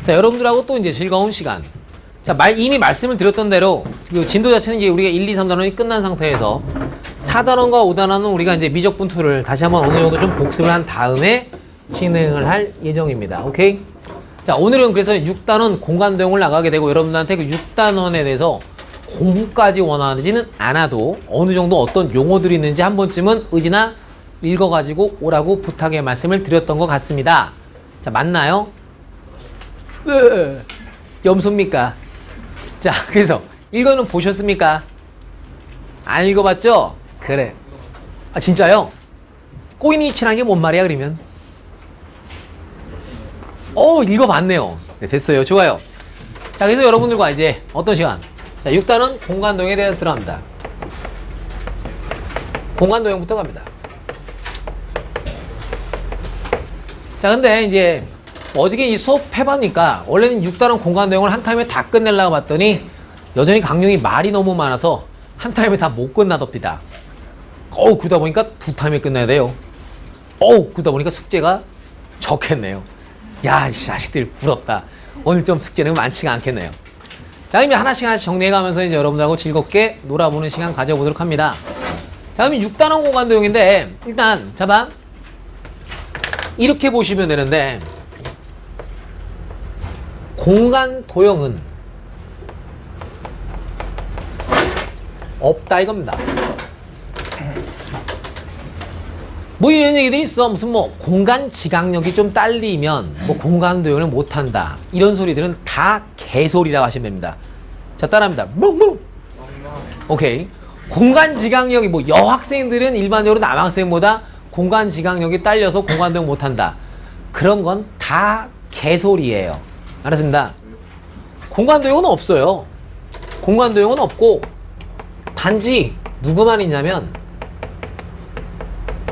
자, 여러분들하고 또 이제 즐거운 시간. 자, 이미 말씀을 드렸던 대로 그 진도 자체는 이제 우리가 1, 2, 3단원이 끝난 상태에서 4단원과 5단원은 우리가 이제 미적분투를 다시 한번 어느 정도 좀 복습을 한 다음에 진행을 할 예정입니다. 오케이? 자, 오늘은 그래서 6단원 공간도형을 나가게 되고 여러분들한테 그 6단원에 대해서 공부까지 원하지는 않아도 어느 정도 어떤 용어들이 있는지 한 번쯤은 의진아 읽어가지고 오라고 부탁의 말씀을 드렸던 것 같습니다. 자, 맞나요? 염소입니까? 자, 그래서 이거는 보셨습니까? 안 읽어봤죠? 그래. 아, 진짜요? 꼬인이 친한 게 뭔 말이야, 그러면? 읽어봤네요. 네, 됐어요. 좋아요. 자, 그래서 여러분들과 이제 어떤 시간? 자, 6단원 공간도형에 대해서 들어갑니다. 공간도형부터 갑니다. 자, 근데 이제 어저께 이 수업 해봤니까 원래는 6단원 공간도형을 한 타임에 다 끝내려고 봤더니 여전히 강령이 말이 너무 많아서 한 타임에 다 못 끝나덥디다. 그러다 보니까 두 타임에 끝나야 돼요. 그러다 보니까 숙제가 적겠네요. 야, 이 자식들 부럽다. 오늘 좀 숙제는 많지가 않겠네요. 자, 그럼 하나씩 정리해가면서 이제 여러분들하고 즐겁게 놀아보는 시간 가져보도록 합니다. 자, 그럼 6단원 공간도형인데 일단 잡아 이렇게 보시면 되는데 공간도형은 없다 이겁니다. 뭐 이런 얘기들이 있어. 무슨 뭐 공간 지각력이 좀 딸리면 뭐 공간도형을 못한다 이런 소리들은 다 개소리라고 하시면 됩니다. 자, 따라합니다. 뭉뭉. 오케이. 공간 지각력이 뭐 여학생들은 일반적으로 남학생보다 공간 지각력이 딸려서 공간도형 못한다. 그런 건 다 개소리예요. 알았습니다. 공간도형은 없어요. 공간도형은 없고 단지 누구만 있냐면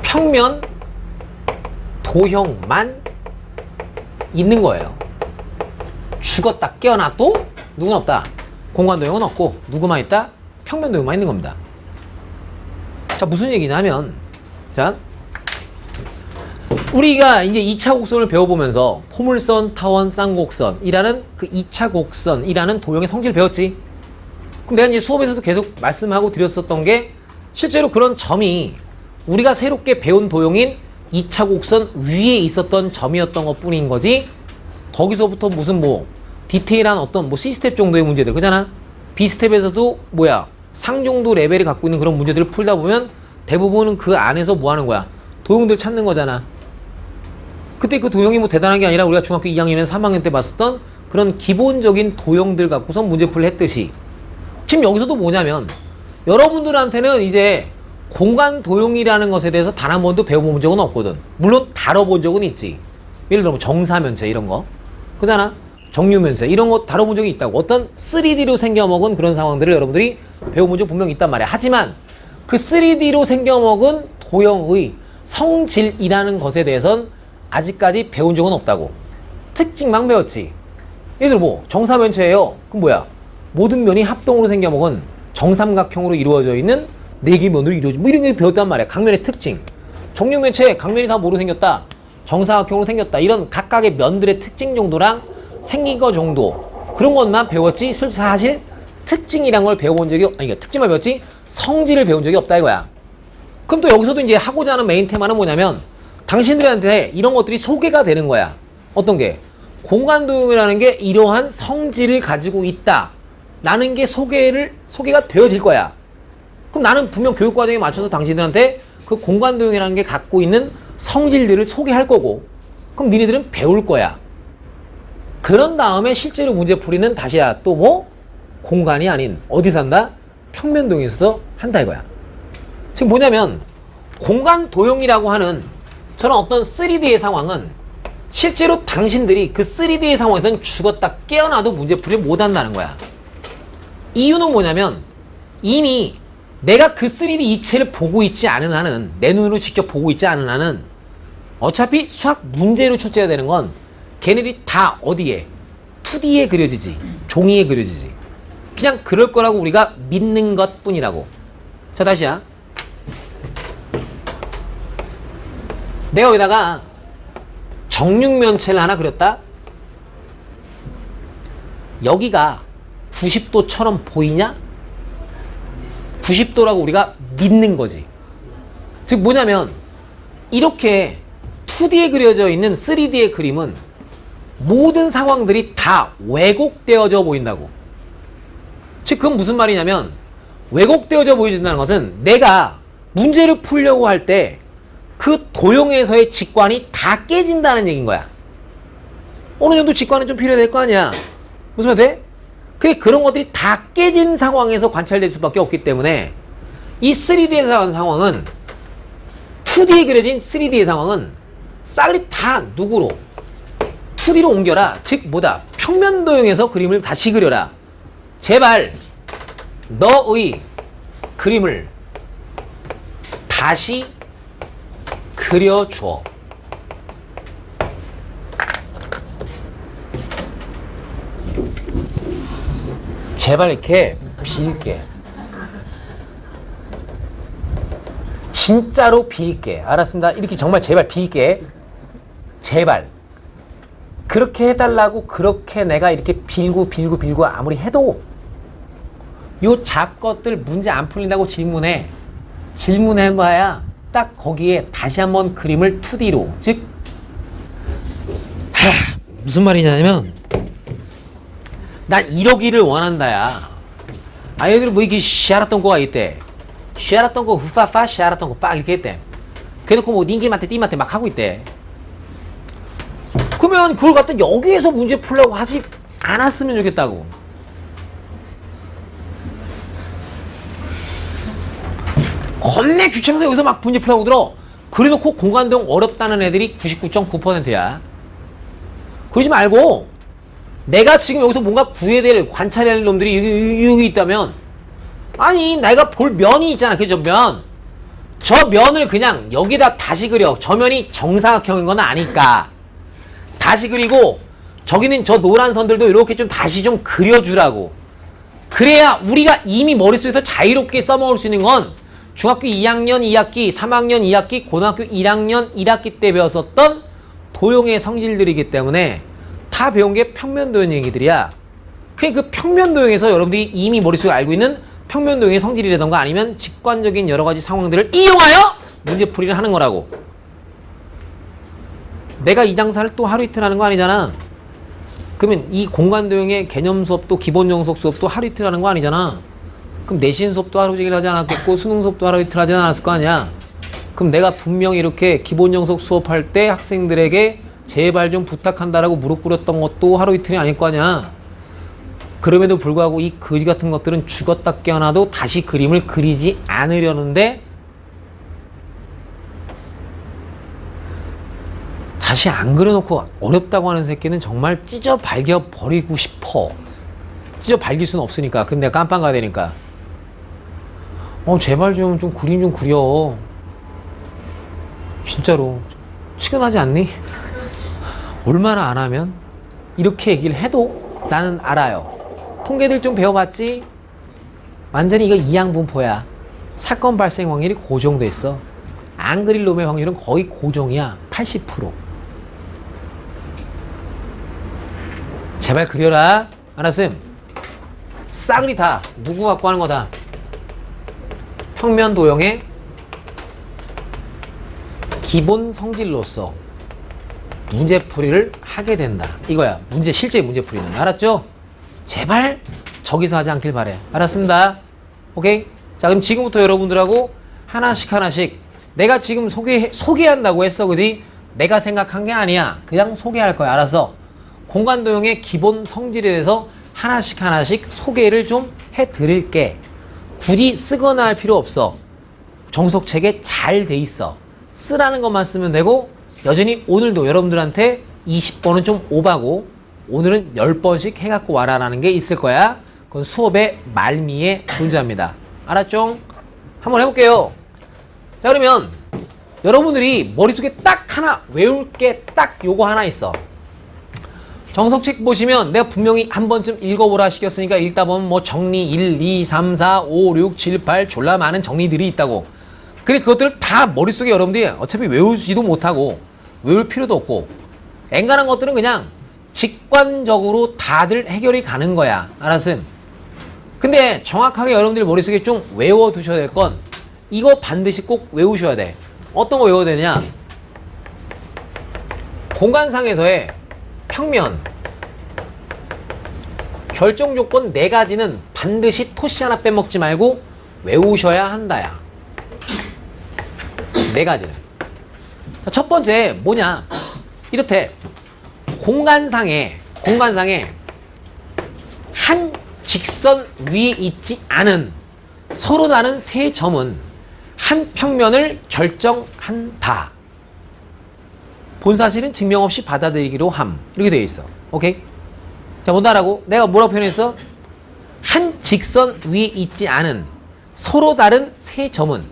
평면 도형만 있는 거예요. 죽었다 깨어나도 누군 없다. 공간도형은 없고 누구만 있다? 평면 도형만 있는 겁니다. 자, 무슨 얘기냐면 자, 우리가 이제 2차 곡선을 배워보면서 포물선, 타원, 쌍곡선이라는 그 2차 곡선이라는 도형의 성질을 배웠지. 그럼 내가 이제 수업에서도 계속 말씀하고 드렸었던 게 실제로 그런 점이 우리가 새롭게 배운 도형인 2차 곡선 위에 있었던 점이었던 것 뿐인 거지 거기서부터 무슨 뭐 디테일한 어떤 뭐 C스텝 정도의 문제들 그잖아. B스텝에서도 뭐야 상정도 레벨이 갖고 있는 그런 문제들을 풀다 보면 대부분은 그 안에서 뭐 하는 거야? 도형들 찾는 거잖아. 그때 그 도형이 뭐 대단한 게 아니라 우리가 중학교 2학년에서 3학년 때 봤었던 그런 기본적인 도형들 갖고서 문제풀이를 했듯이 지금 여기서도 뭐냐면 여러분들한테는 이제 공간 도형이라는 것에 대해서 단 한 번도 배워본 적은 없거든. 물론 다뤄본 적은 있지. 예를 들어 뭐 정사면체 이런 거 그잖아. 정류면체 이런 거 다뤄본 적이 있다고. 어떤 3D로 생겨먹은 그런 상황들을 여러분들이 배워본 적 분명히 있단 말이야. 하지만 그 3D로 생겨먹은 도형의 성질이라는 것에 대해서는 아직까지 배운 적은 없다고. 특징만 배웠지. 예를 들어 뭐 정사면체예요. 그럼 뭐야? 모든 면이 합동으로 생겨먹은 정삼각형으로 이루어져 있는 4개 면으로 이루어진 뭐 이런 게 배웠단 말이야. 각면의 특징. 정육면체 각면이 다 뭐로 생겼다? 정사각형으로 생겼다. 이런 각각의 면들의 특징 정도랑 생긴 거 정도 그런 것만 배웠지 사실 특징이란 걸 배워본 적이 아니 특징만 배웠지 성질을 배운 적이 없다 이거야. 그럼 또 여기서도 이제 하고자 하는 메인 테마는 뭐냐면 당신들한테 이런 것들이 소개가 되는 거야. 어떤 게? 공간도형이라는 게 이러한 성질을 가지고 있다 라는 게 소개가 되어질 거야. 그럼 나는 분명 교육과정에 맞춰서 당신들한테 그 공간도형이라는 게 갖고 있는 성질들을 소개할 거고 그럼 니네들은 배울 거야. 그런 다음에 실제로 문제풀이는 다시야 또 뭐? 공간이 아닌 어디서 한다? 평면도형에서 한다 이거야. 지금 뭐냐면 공간도형이라고 하는 저런 어떤 3D의 상황은 실제로 당신들이 그 3D의 상황에서는 죽었다 깨어나도 문제풀이를 못한다는 거야. 이유는 뭐냐면 이미 내가 그 3D 입체를 보고 있지 않은 한은 내 눈으로 직접 보고 있지 않은 한은 어차피 수학 문제로 출제해야 되는 건 걔네들이 다 어디에? 2D에 그려지지 종이에 그려지지 그냥 그럴 거라고 우리가 믿는 것 뿐이라고. 자 다시야. 내가 여기다가 정육면체를 하나 그렸다. 여기가 90도처럼 보이냐? 90도라고 우리가 믿는 거지. 즉 뭐냐면 이렇게 2D에 그려져 있는 3D의 그림은 모든 상황들이 다 왜곡되어져 보인다고. 즉 그건 무슨 말이냐면 왜곡되어져 보여진다는 것은 내가 문제를 풀려고 할 때 그 도형에서의 직관이 다 깨진다는 얘기인 거야. 어느 정도 직관은 좀 필요해야 될 거 아니야. 무슨 말 돼? 그런 것들이 다 깨진 상황에서 관찰될 수밖에 없기 때문에 이 3D의 상황은 2D에 그려진 3D의 상황은 싸그리 다 누구로? 2D로 옮겨라. 즉 뭐다? 평면도형에서 그림을 다시 그려라. 제발 너의 그림을 다시 그려줘. 제발 이렇게 빌게. 진짜로 빌게. 알았습니다. 이렇게 정말 제발 빌게. 제발. 그렇게 해달라고 그렇게 내가 이렇게 빌고 아무리 해도 요 잡것들 문제 안 풀린다고 질문해봐야 딱 거기에 다시 한번 그림을 2D로 즉 무슨 말이냐면 난 이러기를 원한다야. 아이들 뭐 이게 샤라던 거가 있대. 샤라던 거 후파파 샤라던 거 빡 이렇게 했대. 그래놓고 뭐 닌기한테 띠한테 막 하고 있대. 그러면 그걸 갖다 여기에서 문제 풀려고 하지 않았으면 좋겠다고. 겁내 귀찮아서 여기서 막 문제 풀려고 들어. 그래놓고 공간동 어렵다는 애들이 99.9%야. 그러지 말고 내가 지금 여기서 뭔가 구해야 될 관찰해야 할 놈들이 여기 있다면 아니 내가 볼 면이 있잖아. 그죠? 면. 저 면을 그냥 여기다 다시 그려. 저 면이 정사각형인 건 아니까 다시 그리고 저기는 저 노란 선들도 이렇게 좀 다시 좀 그려주라고. 그래야 우리가 이미 머릿속에서 자유롭게 써먹을 수 있는 건 중학교 2학년 2학기, 3학년 2학기, 고등학교 1학년 1학기 때 배웠었던 도형의 성질들이기 때문에 다 배운 게 평면도형 얘기들이야. 그 평면도형에서 여러분들이 이미 머릿속에 알고 있는 평면도형의 성질이라던가 아니면 직관적인 여러 가지 상황들을 이용하여 문제풀이를 하는 거라고. 내가 이 장사를 또 하루 이틀 하는 거 아니잖아. 그러면 이 공간도형의 개념 수업도 기본 정석 수업도 하루 이틀 하는 거 아니잖아. 그럼 내신 수업도 하루 종일 하지 않았겠고 수능 수업도 하루 이틀 하지 않았을 거 아니야. 그럼 내가 분명히 이렇게 기본 정석 수업할 때 학생들에게 제발 좀 부탁한다라고 무릎 꿇었던 것도 하루 이틀이 아닐 거 아니야. 그럼에도 불구하고 이 거지 같은 것들은 죽었다 깨어나도 다시 그림을 그리지 않으려는데 다시 안 그려놓고 어렵다고 하는 새끼는 정말 찢어 발겨 버리고 싶어. 찢어 발길 수는 없으니까. 근데 내가 깜빵 가야 되니까. 제발 좀 그림 좀 그려. 진짜로. 치근하지 않니? 얼마나 안 하면? 이렇게 얘기를 해도 나는 알아요. 통계들 좀 배워봤지? 완전히 이거 이항분포야. 사건 발생 확률이 고정돼 있어. 안 그릴 놈의 확률은 거의 고정이야. 80%. 제발 그려라. 알았음? 싸그리 다 누구 갖고 하는 거다. 평면 도형의 기본 성질로서 문제풀이를 하게 된다. 이거야. 실제 문제풀이는. 알았죠? 제발 저기서 하지 않길 바래. 알았습니다. 오케이? 자, 그럼 지금부터 여러분들하고 하나씩 내가 지금 소개한다고 했어. 그지? 내가 생각한 게 아니야. 그냥 소개할 거야. 알았어? 공간도형의 기본 성질에 대해서 하나씩 소개를 좀 해드릴게. 굳이 쓰거나 할 필요 없어. 정석책에 잘 돼 있어. 쓰라는 것만 쓰면 되고 여전히 오늘도 여러분들한테 20번은 좀 오바고 오늘은 10번씩 해갖고 와라라는 게 있을 거야. 그건 수업의 말미에 존재합니다. 알았죠? 한번 해볼게요. 자, 그러면 여러분들이 머릿속에 딱 하나 외울 게 딱 요거 하나 있어. 정석책 보시면 내가 분명히 한 번쯤 읽어보라 시켰으니까 읽다 보면 뭐 정리 1, 2, 3, 4, 5, 6, 7, 8 졸라 많은 정리들이 있다고. 근데 그것들을 다 머릿속에 여러분들이 어차피 외우지도 못하고 외울 필요도 없고 앵간한 것들은 그냥 직관적으로 다들 해결이 가는 거야. 알았음? 근데 정확하게 여러분들 머릿속에 좀 외워두셔야 될 건 이거 반드시 꼭 외우셔야 돼. 어떤 거 외워야 되냐? 공간상에서의 평면 결정 조건 4가지는 반드시 토시 하나 빼먹지 말고 외우셔야 한다야. 4가지는. 첫 번째 뭐냐? 이렇대. 공간상에 한 직선 위에 있지 않은 서로 다른 세 점은 한 평면을 결정한다. 본 사실은 증명 없이 받아들이기로 함. 이렇게 되어 있어. 오케이? 자, 뭐다라고? 내가 뭐라고 표현했어? 한 직선 위에 있지 않은 서로 다른 세 점은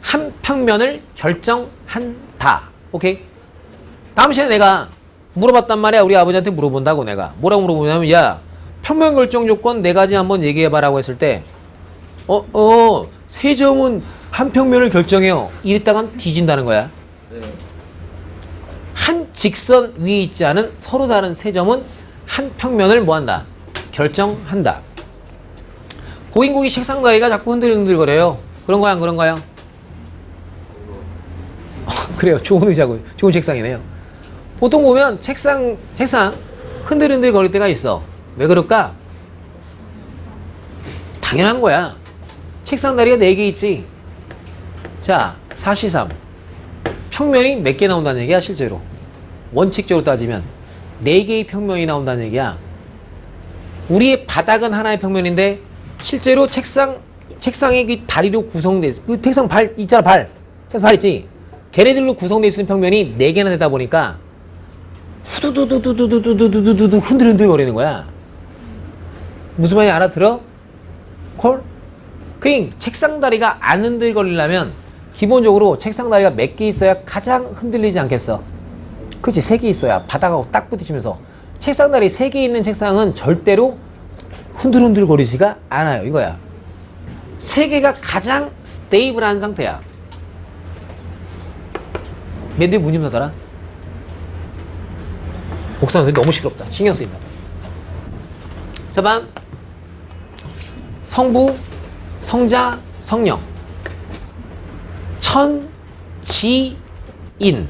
한 평면을 결정한다. 오케이? 다음 시간에 내가 물어봤단 말이야. 우리 아버지한테 물어본다고 내가. 뭐라고 물어보냐면, 야, 평면 결정 조건 4가지 한번 얘기해봐라고 했을 때, 세 점은 한 평면을 결정해요. 이랬다간 뒤진다는 거야. 네. 한 직선 위에 있지 않은 서로 다른 세 점은 한 평면을 뭐한다? 결정한다. 고인국이 책상 다리가 자꾸 흔들흔들거려요. 그런 거야, 안 그런가요? 그래요. 좋은 의자고, 좋은 책상이네요. 보통 보면 책상 흔들흔들 거릴 때가 있어. 왜 그럴까? 당연한 거야. 책상 다리가 4개 있지. 자, 사시삼. 평면이 몇 개 나온다는 얘기야, 실제로. 원칙적으로 따지면 4개의 평면이 나온다는 얘기야. 우리의 바닥은 하나의 평면인데 실제로 책상의 그 다리로 구성돼 있어. 그 책상 발 있잖아, 발. 책상 발 있지. 걔네들로 구성되어 있는 평면이 4개나 되다 보니까 후두두두두두두두두두 흔들흔들 거리는 거야. 무슨 말인지 알아들어? 콜? 그러니까 책상 다리가 안 흔들거리려면 기본적으로 책상 다리가 몇 개 있어야 가장 흔들리지 않겠어? 그치, 3개 있어야 바닥하고 딱 부딪히면서. 책상 다리 3개 있는 책상은 절대로 흔들흔들 거리지가 않아요. 이거야. 3개가 가장 스테이블한 상태야. 맨들 문좀 닫아라. 복사 선생님 너무 시끄럽다. 신경 쓰인다. 자, 봐. 성부, 성자, 성령. 천, 지, 인.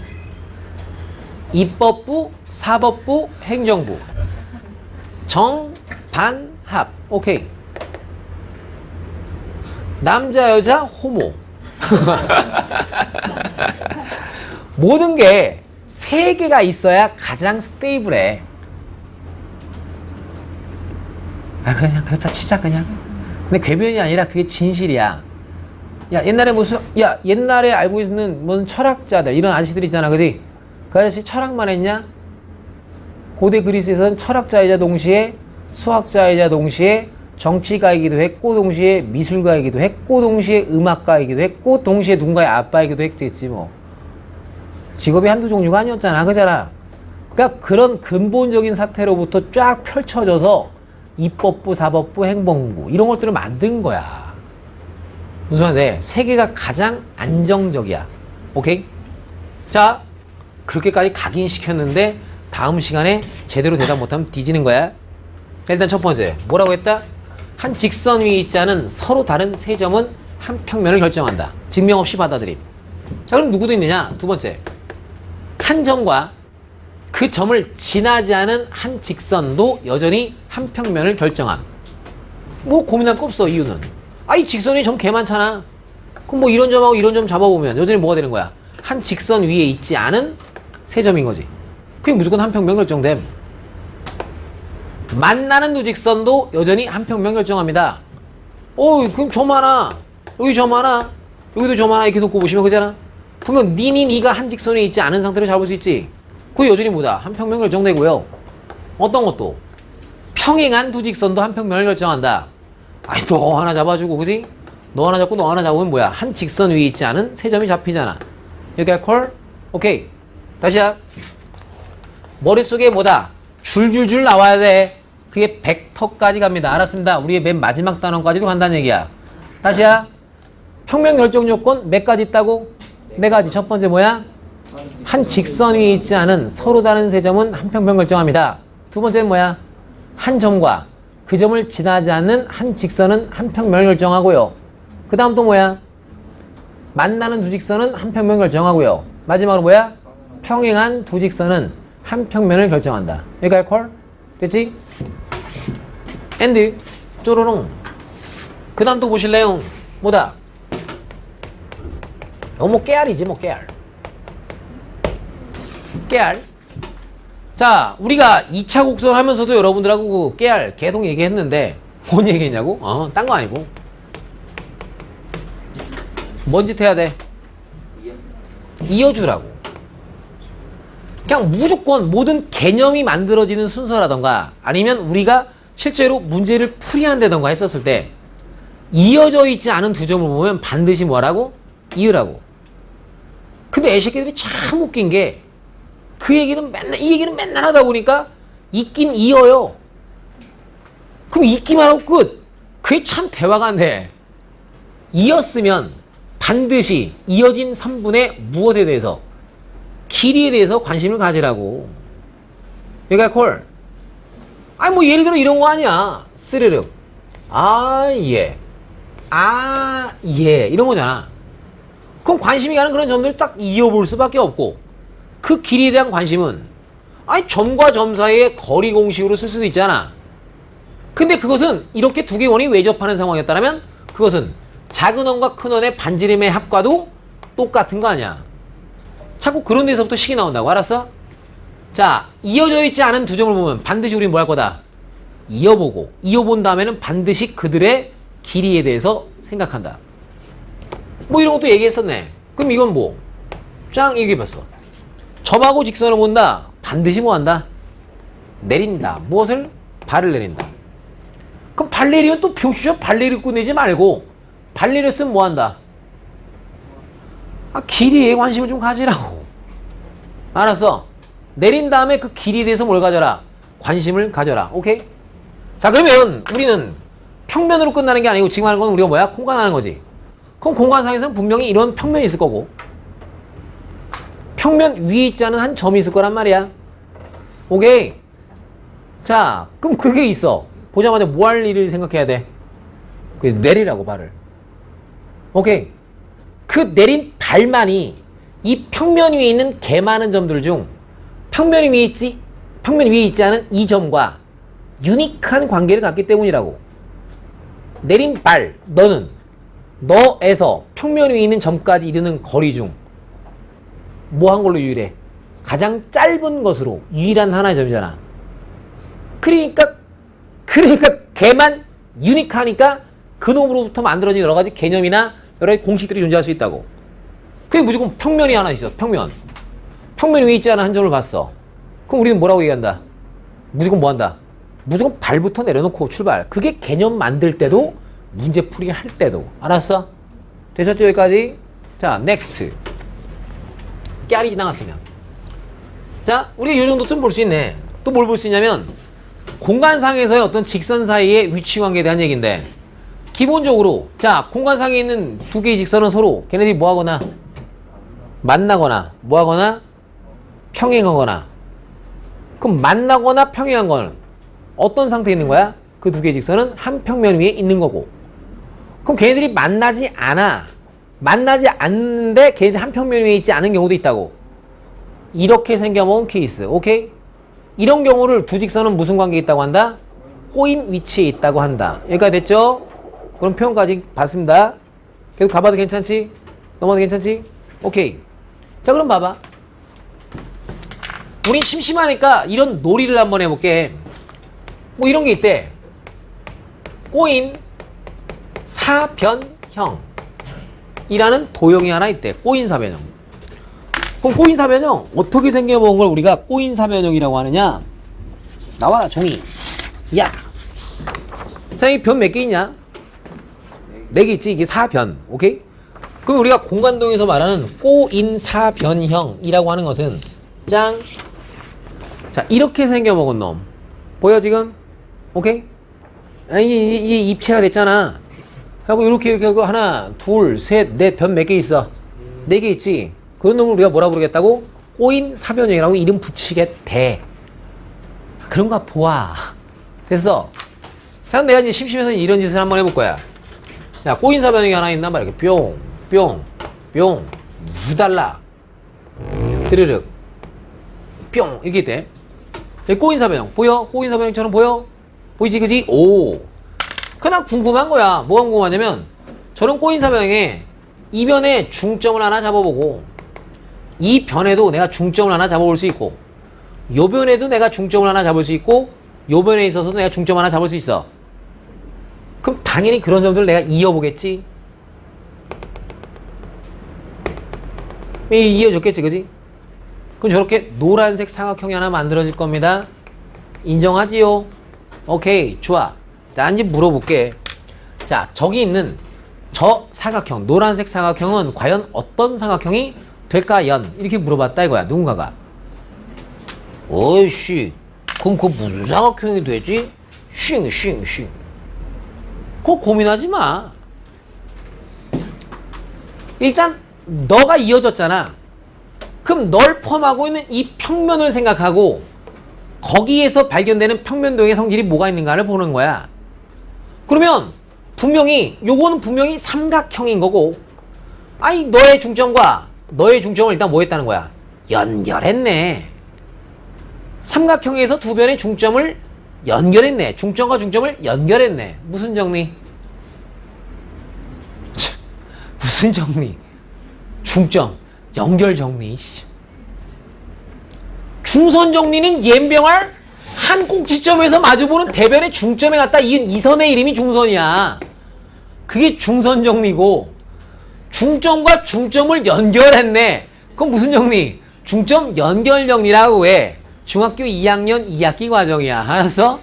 입법부, 사법부, 행정부. 정, 반, 합. 오케이. 남자, 여자, 호모. 모든 게 3개가 있어야 가장 스테이블해. 그냥 그렇다 치자, 그냥. 근데 궤변이 아니라 그게 진실이야. 야, 옛날에 알고 있는 무슨 철학자들, 이런 아저씨들 있잖아, 그지? 그 아저씨 철학만 했냐? 고대 그리스에서는 철학자이자 동시에 수학자이자 동시에 정치가이기도 했고, 동시에 미술가이기도 했고, 동시에 음악가이기도 했고, 동시에 누군가의 아빠이기도 했겠지, 뭐. 직업이 한두 종류가 아니었잖아, 그잖아. 그러니까 그런 근본적인 사태로부터 쫙 펼쳐져서 입법부, 사법부, 행정부 이런 것들을 만든 거야. 무슨 말인데 3개가 가장 안정적이야. 오케이? 자, 그렇게까지 각인시켰는데 다음 시간에 제대로 대답 못하면 뒤지는 거야. 일단 첫 번째 뭐라고 했다? 한 직선 위에 있지 않은 서로 다른 세 점은 한 평면을 결정한다. 증명 없이 받아들임. 자, 그럼 누구도 있느냐? 두 번째, 한 점과 그 점을 지나지 않은 한 직선도 여전히 한 평면을 결정함. 뭐 고민할 거 없어. 이유는 이 직선이 점 개 많잖아. 그럼 뭐 이런 점하고 이런 점 잡아보면 여전히 뭐가 되는 거야? 한 직선 위에 있지 않은 세 점인 거지. 그게 무조건 한 평면 결정됨. 만나는 두 직선도 여전히 한 평면 결정합니다. 그럼 점 하나, 여기 점 하나, 여기도 점 하나 이렇게 놓고 보시면 그잖아. 분명 니가 한 직선에 있지 않은 상태로 잡을 수 있지. 그게 여전히 뭐다? 한 평면 결정되고요. 어떤 것도 평행한 두 직선도 한 평면을 결정한다. 너 하나 잡아주고, 그지? 너 하나 잡고 너 하나 잡으면 뭐야? 한 직선 위에 있지 않은 세 점이 잡히잖아. 여기가 콜? 오케이. 다시야. 머릿속에 뭐다? 줄줄줄 나와야 돼. 그게 벡터까지 갑니다. 알았습니다. 우리의 맨 마지막 단원까지도 간다는 얘기야. 다시야. 평면 결정 요건 몇 가지 있다고? 4가지. 첫 번째 뭐야? 한 직선 위에 있지 않은 서로 다른 세 점은 한 평면 결정합니다. 두 번째는 뭐야? 한 점과 그 점을 지나지 않는 한 직선은 한 평면을 결정하고요. 그 다음 또 뭐야? 만나는 두 직선은 한 평면을 결정하고요. 마지막으로 뭐야? 평행한 두 직선은 한 평면을 결정한다. 여기까지 콜? 됐지? 엔드 쪼로롱. 그 다음 또 보실래요? 뭐다? 뭐 깨알이지 뭐 깨알. 깨알. 자, 우리가 2차 곡선 하면서도 여러분들하고 그 깨알 계속 얘기했는데 뭔 얘기했냐고? 딴 거 아니고 뭔 짓 해야 돼? 이어주라고. 그냥 무조건 모든 개념이 만들어지는 순서라던가 아니면 우리가 실제로 문제를 풀이한다던가 했었을 때 이어져 있지 않은 두 점을 보면 반드시 뭐라고? 이으라고. 근데 애새끼들이 참 웃긴 게 그 얘기는 맨날 이 얘기는 맨날 하다 보니까 있긴 이어요. 그럼 있기만 하고 끝. 그게 참 대화가 안 돼. 이었으면 반드시 이어진 3분의 무엇에 대해서 길이에 대해서 관심을 가지라고. 여기가 콜. 아니 뭐 예를 들어 이런 거 아니야. 스르륵. 아 예. 아 예. 이런 거잖아. 그럼 관심이 가는 그런 점들을 딱 이어볼 수밖에 없고 그 길이에 대한 관심은 아니 점과 점 사이의 거리 공식으로 쓸 수도 있잖아. 근데 그것은 이렇게 두 개의 원이 외접하는 상황이었다면 그것은 작은 원과 큰 원의 반지름의 합과도 똑같은 거 아니야. 자꾸 그런 데서부터 식이 나온다고. 알았어? 자, 이어져 있지 않은 두 점을 보면 반드시 우리는 뭐 할 거다? 이어보고 이어본 다음에는 반드시 그들의 길이에 대해서 생각한다. 뭐 이런 것도 얘기했었네. 그럼 이건 뭐? 짱 얘기해봤어. 점하고 직선을 본다. 반드시 뭐 한다? 내린다. 무엇을? 발을 내린다. 그럼 발 내리면 또 표시죠. 발 내리고 내지 말고 발 내렸으면 뭐 한다? 길이에 관심을 좀 가지라고. 알았어. 내린 다음에 그 길이에 대해서 뭘 가져라? 관심을 가져라. 오케이? 자, 그러면 우리는 평면으로 끝나는 게 아니고 지금 하는 건 우리가 뭐야? 공간하는 거지. 그럼 공간상에서는 분명히 이런 평면이 있을 거고 평면 위에 있지 않은 한 점이 있을 거란 말이야. 오케이? 자, 그럼 그게 있어. 보자마자 뭐 할 일을 생각해야 돼? 그 내리라고, 발을. 오케이? 그 내린 발만이 이 평면 위에 있는 개 많은 점들 중 평면 위에 있지 않은 이 점과 유니크한 관계를 갖기 때문이라고. 내린 발, 너에서 평면 위에 있는 점까지 이르는 거리 중 뭐 한 걸로 유일해? 가장 짧은 것으로 유일한 하나의 점이잖아. 그러니까 걔만 유니크하니까 그놈으로부터 만들어진 여러 가지 개념이나 여러 가지 공식들이 존재할 수 있다고. 그게 무조건 평면이 하나 있어. 평면 위에 있지 않은 한 점을 봤어. 그럼 우리는 뭐라고 얘기한다? 무조건 뭐 한다? 무조건 발부터 내려놓고 출발. 그게 개념 만들 때도 문제풀이 할 때도. 알았어? 되셨죠? 여기까지? 자, 넥스트. 깨알이 지나갔으면. 자, 우리가 이 정도 좀 볼 수 있네. 또 뭘 볼 수 있냐면 공간상에서의 어떤 직선 사이의 위치 관계에 대한 얘기인데 기본적으로 자, 공간상에 있는 두 개의 직선은 서로 걔네들이 뭐 하거나 만나거나 뭐 하거나 평행하거나. 그럼 만나거나 평행한 건 어떤 상태에 있는 거야? 그 두 개의 직선은 한 평면 위에 있는 거고. 그럼 걔네들이 만나지 않는데 걔네들 한 평면 위에 있지 않은 경우도 있다고. 이렇게 생겨먹은 케이스. 오케이? 이런 경우를 두 직선은 무슨 관계에 있다고 한다? 꼬임 위치에 있다고 한다. 여기까지 됐죠? 그럼 표현까지 봤습니다. 계속 가봐도 괜찮지? 넘어도 괜찮지? 오케이. 자, 그럼 봐봐. 우린 심심하니까 이런 놀이를 한번 해볼게. 뭐 이런 게 있대. 꼬인 사변형 이라는 도형이 하나 있대. 꼬인 사변형. 그럼 꼬인 사변형 어떻게 생겨본 걸 우리가 꼬인 사변형이라고 하느냐? 나와라 종이. 야. 자, 이 변 몇 개 있냐? 4개 있지. 이게 사변. 오케이? 그럼 우리가 공간동에서 말하는 꼬인 사변형이라고 하는 것은 짱. 자, 이렇게 생겨먹은 놈 보여 지금? 오케이? 이게 입체가 됐잖아. 하고 이렇게 하고 하나, 둘, 셋, 넷 변 몇 개 있어? 4개 있지. 그런 놈을 우리가 뭐라 부르겠다고? 꼬인 사변형이라고 이름 붙이게 돼. 그런가 보아. 됐어. 자, 내가 이제 심심해서 이런 짓을 한번 해볼 거야. 자, 꼬인사변형이 하나 있단 말이야. 이렇게 뿅, 뿅, 뿅, 우달라, 드르륵, 뿅, 이렇게 돼. 꼬인사변형. 보여? 꼬인사변형처럼 보여? 보이지, 그지? 오. 그냥 궁금한 거야. 뭐가 궁금하냐면, 저런 꼬인사변형에 이 변에 중점을 하나 잡아보고, 이 변에도 내가 중점을 하나 잡아볼 수 있고, 요 변에도 내가 중점을 하나 잡을 수 있고, 요 변에 있어서도 내가 중점 하나 잡을 수 있어. 그럼 당연히 그런 점들을 내가 이어보겠지? 이어줬겠지, 그지? 그럼 저렇게 노란색 사각형이 하나 만들어질 겁니다. 인정하지요? 오케이, 좋아. 나 이제 물어볼게. 자, 저기 있는 저 사각형, 노란색 사각형은 과연 어떤 사각형이 될까연? 이렇게 물어봤다 이거야, 누군가가. 어이씨, 그럼 그거 무슨 사각형이 되지? 싱. 그거 고민하지 마. 일단 너가 이어졌잖아. 그럼 널 포함하고 있는 이 평면을 생각하고 거기에서 발견되는 평면도형의 성질이 뭐가 있는가를 보는 거야. 그러면 분명히 요거는 분명히 삼각형인 거고, 아니 너의 중점과 너의 중점을 일단 뭐 했다는 거야? 연결했네. 삼각형에서 두 변의 중점을 연결했네. 중점과 중점을 연결했네. 무슨 정리? 무슨 정리? 중점, 연결 정리. 중선 정리는 옌병할 한 꼭지점에서 마주보는 대변의 중점에 갖다 이은 이 선의 이름이 중선이야. 그게 중선 정리고, 중점과 중점을 연결했네. 그건 무슨 정리? 중점 연결 정리라고 해. 중학교 2학년 2학기 과정이야. 알았어?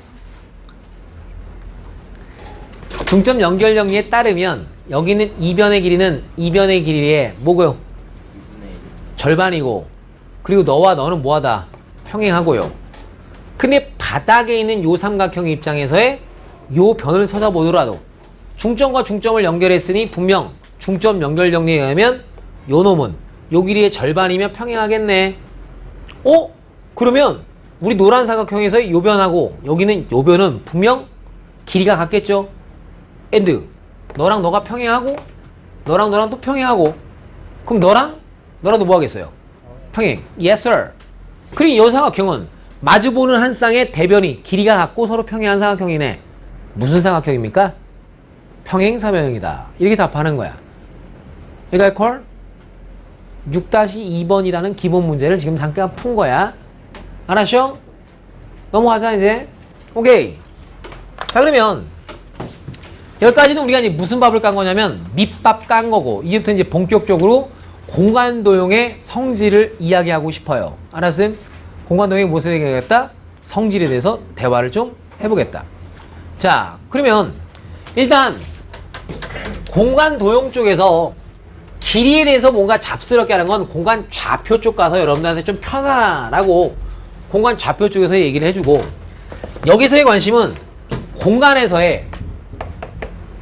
중점 연결 정리에 따르면 여기는 이변의 길이는 이변의 길이의 뭐고요? 절반이고, 그리고 너와 너는 뭐하다? 평행하고요. 근데 바닥에 있는 요 삼각형 입장에서의 요 변을 찾아보더라도 중점과 중점을 연결했으니 분명 중점 연결 정리에 의하면 요 놈은 요 길이의 절반이면 평행하겠네. 그러면 우리 노란 사각형에서의 요 변하고 여기는 요 변은 분명 길이가 같겠죠? and 너랑 너가 평행하고 너랑 너랑 또 평행하고, 그럼 너랑도 뭐 하겠어요? 평행. Yes sir. 그리고 이 삼각형은 마주보는 한 쌍의 대변이 길이가 같고 서로 평행한 삼각형이네. 무슨 삼각형입니까? 평행사변형이다. 이렇게 답하는 거야. 그러니까 콜 6-2번이라는 기본 문제를 지금 잠깐 푼 거야. 알았죠? 넘어가자 이제. 오케이. 자, 그러면 여기까지는 우리가 이제 무슨 밥을 깐 거냐면 밑밥 깐 거고, 이제부터 이제 본격적으로 공간도형의 성질을 이야기하고 싶어요. 알았음? 공간도형이 무엇을 얘기하겠다? 성질에 대해서 대화를 좀 해보겠다. 자, 그러면 일단 공간도형 쪽에서 길이에 대해서 뭔가 잡스럽게 하는 건 공간 좌표 쪽 가서 여러분들한테 좀 편안하고 공간 좌표 쪽에서 얘기를 해주고, 여기서의 관심은 공간에서의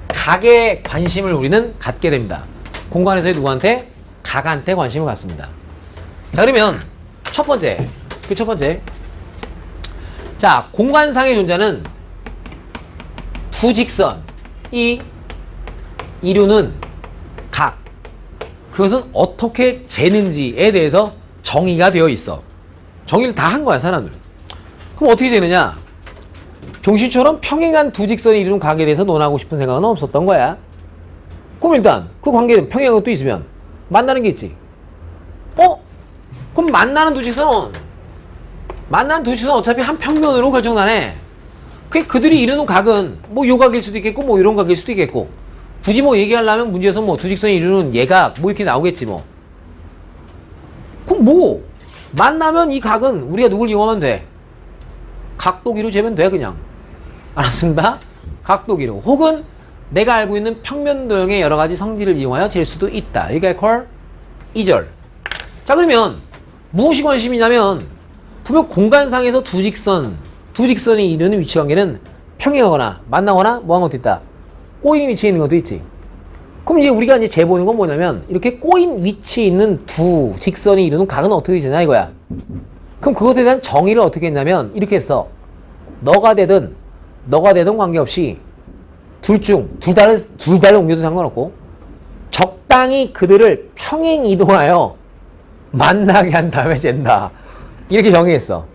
각에 관심을 우리는 갖게 됩니다. 공간에서의 누구한테? 각한테 관심을 갖습니다. 자, 그러면 첫 번째. 자, 공간상의 존재는 두 직선이 이루는 각. 그것은 어떻게 재는지에 대해서 정의가 되어 있어. 정의를 다 한 거야, 사람들은. 그럼 어떻게 재느냐? 종신처럼 평행한 두 직선이 이루는 각에 대해서 논하고 싶은 생각은 없었던 거야. 그럼 일단 그 관계는 평행한 것도 있으면 만나는 게 있지. 그럼 만나는 두 직선은 어차피 한 평면으로 결정나네. 그들이 이루는 각은 뭐 요 각일 수도 있겠고 뭐 이런 각일 수도 있겠고, 굳이 뭐 얘기하려면 문제에서 뭐 두 직선이 이루는 예각 뭐 이렇게 나오겠지 뭐. 그럼 뭐 만나면 이 각은 우리가 누굴 이용하면 돼? 각도기로 재면 돼. 그냥. 알았습니다. 각도기로. 혹은 내가 알고 있는 평면도형의 여러 가지 성질을 이용하여 잴 수도 있다. 이게 콜 2절. 자, 그러면 무엇이 관심이냐면 분명 공간상에서 두 직선이 이루는 위치관계는 평행하거나 만나거나 뭐한 것도 있다. 꼬인 위치에 있는 것도 있지. 그럼 이제 우리가 이제 재보는 건 뭐냐면 이렇게 꼬인 위치에 있는 두 직선이 이루는 각은 어떻게 되냐 이거야. 그럼 그것에 대한 정의를 어떻게 했냐면 이렇게 했어. 너가 되든 관계없이 둘 다를 옮겨도 상관없고 적당히 그들을 평행 이동하여 만나게 한 다음에 잰다. 이렇게 정의했어.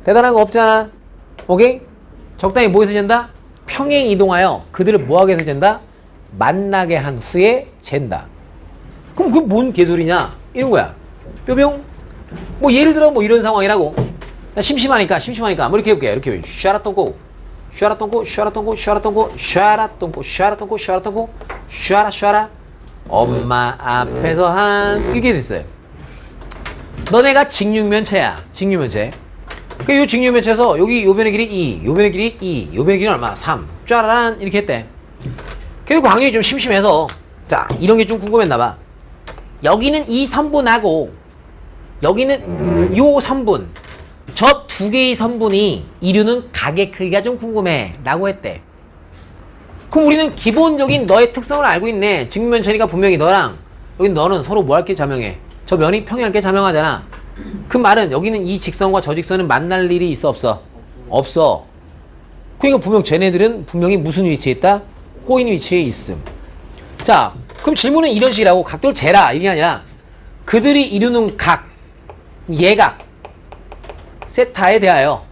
대단한 거 없잖아. 오케이? 적당히 뭐해서 잰다? 평행 이동하여 그들을 뭐하게 해서 잰다? 만나게 한 후에 잰다. 그럼 그게 뭔 개소리냐? 이런 거야. 뿅뿅. 뭐 예를 들어 뭐 이런 상황이라고. 나 심심하니까 뭐 이렇게 해볼게. 이렇게 샤라똥고 샤라 엄마 앞에서 한 이게 됐어요. 너네가 직육면체야. 직육면체. 그 요 직육면체에서 여기 요 변의 길이 2, 요 변의 길이 2, 요 변의 길이 얼마? 3. 짜라란 이렇게 했대. 그리고 광렬이 좀 심심해서 자 이런 게 좀 궁금했나봐. 여기는 이 선분하고 여기는 요 선분 저 두 개의 선분이 이루는 각의 크기가 좀 궁금해 라고 했대. 그럼 우리는 기본적인 너의 특성을 알고 있네. 직면체니까 분명히 너랑 여기 너는 서로 뭐 할게 자명해. 저 면이 평행할게 자명하잖아. 그 말은 여기는 이 직선과 저 직선은 만날 일이 있어 없어? 없어. 그러니까 분명 쟤네들은 분명히 무슨 위치에 있다? 꼬인 위치에 있음. 자 그럼 질문은 이런 식이라고. 각도를 재라 이게 아니라 그들이 이루는 각 예각 세타에 대하여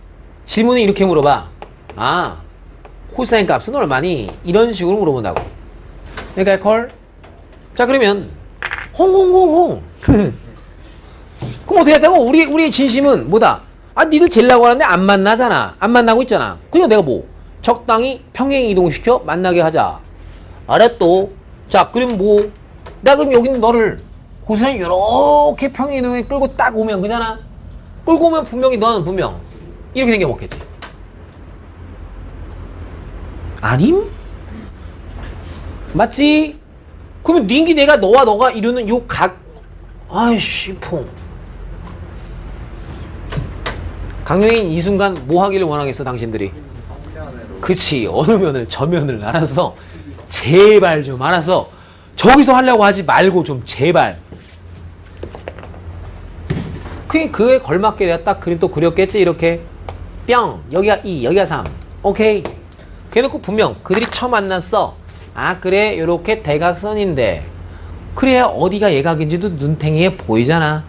질문은 이렇게 물어봐. 아 코사인 값은 얼마니? 이런 식으로 물어본다고. 그러니까 콜. 자 그러면 홍홍홍홍 그럼 어떻게 했다고? 우리의 진심은 뭐다? 아 니들 젤라고 하는데 안 만나잖아. 안 만나고 있잖아. 그냥 내가 뭐 적당히 평행 이동시켜 만나게 하자. 알았또. 자 그럼 뭐 내가 그럼 여기는 너를 고스란히 이렇게 평행 이동에 끌고 딱 오면 그잖아. 끌고 오면 분명히 너는 분명 이렇게 생겨 먹겠지. 아님? 맞지? 그러면 닌기 내가 너가 이루는 요 각 아이씨 퐁 강요인 이 순간 뭐 하기를 원하겠어 당신들이? 그치 어느 면을 저 면을 알아서 제발 좀 알아서 저기서 하려고 하지 말고 좀 제발. 그에 걸맞게 내가 딱 그림 또 그렸겠지. 이렇게 뿅 여기가 2 여기가 3 오케이. 그래놓고 분명 그들이 처음 만났어. 아 그래 요렇게 대각선인데 그래야 어디가 예각인지도 눈탱이에 보이잖아.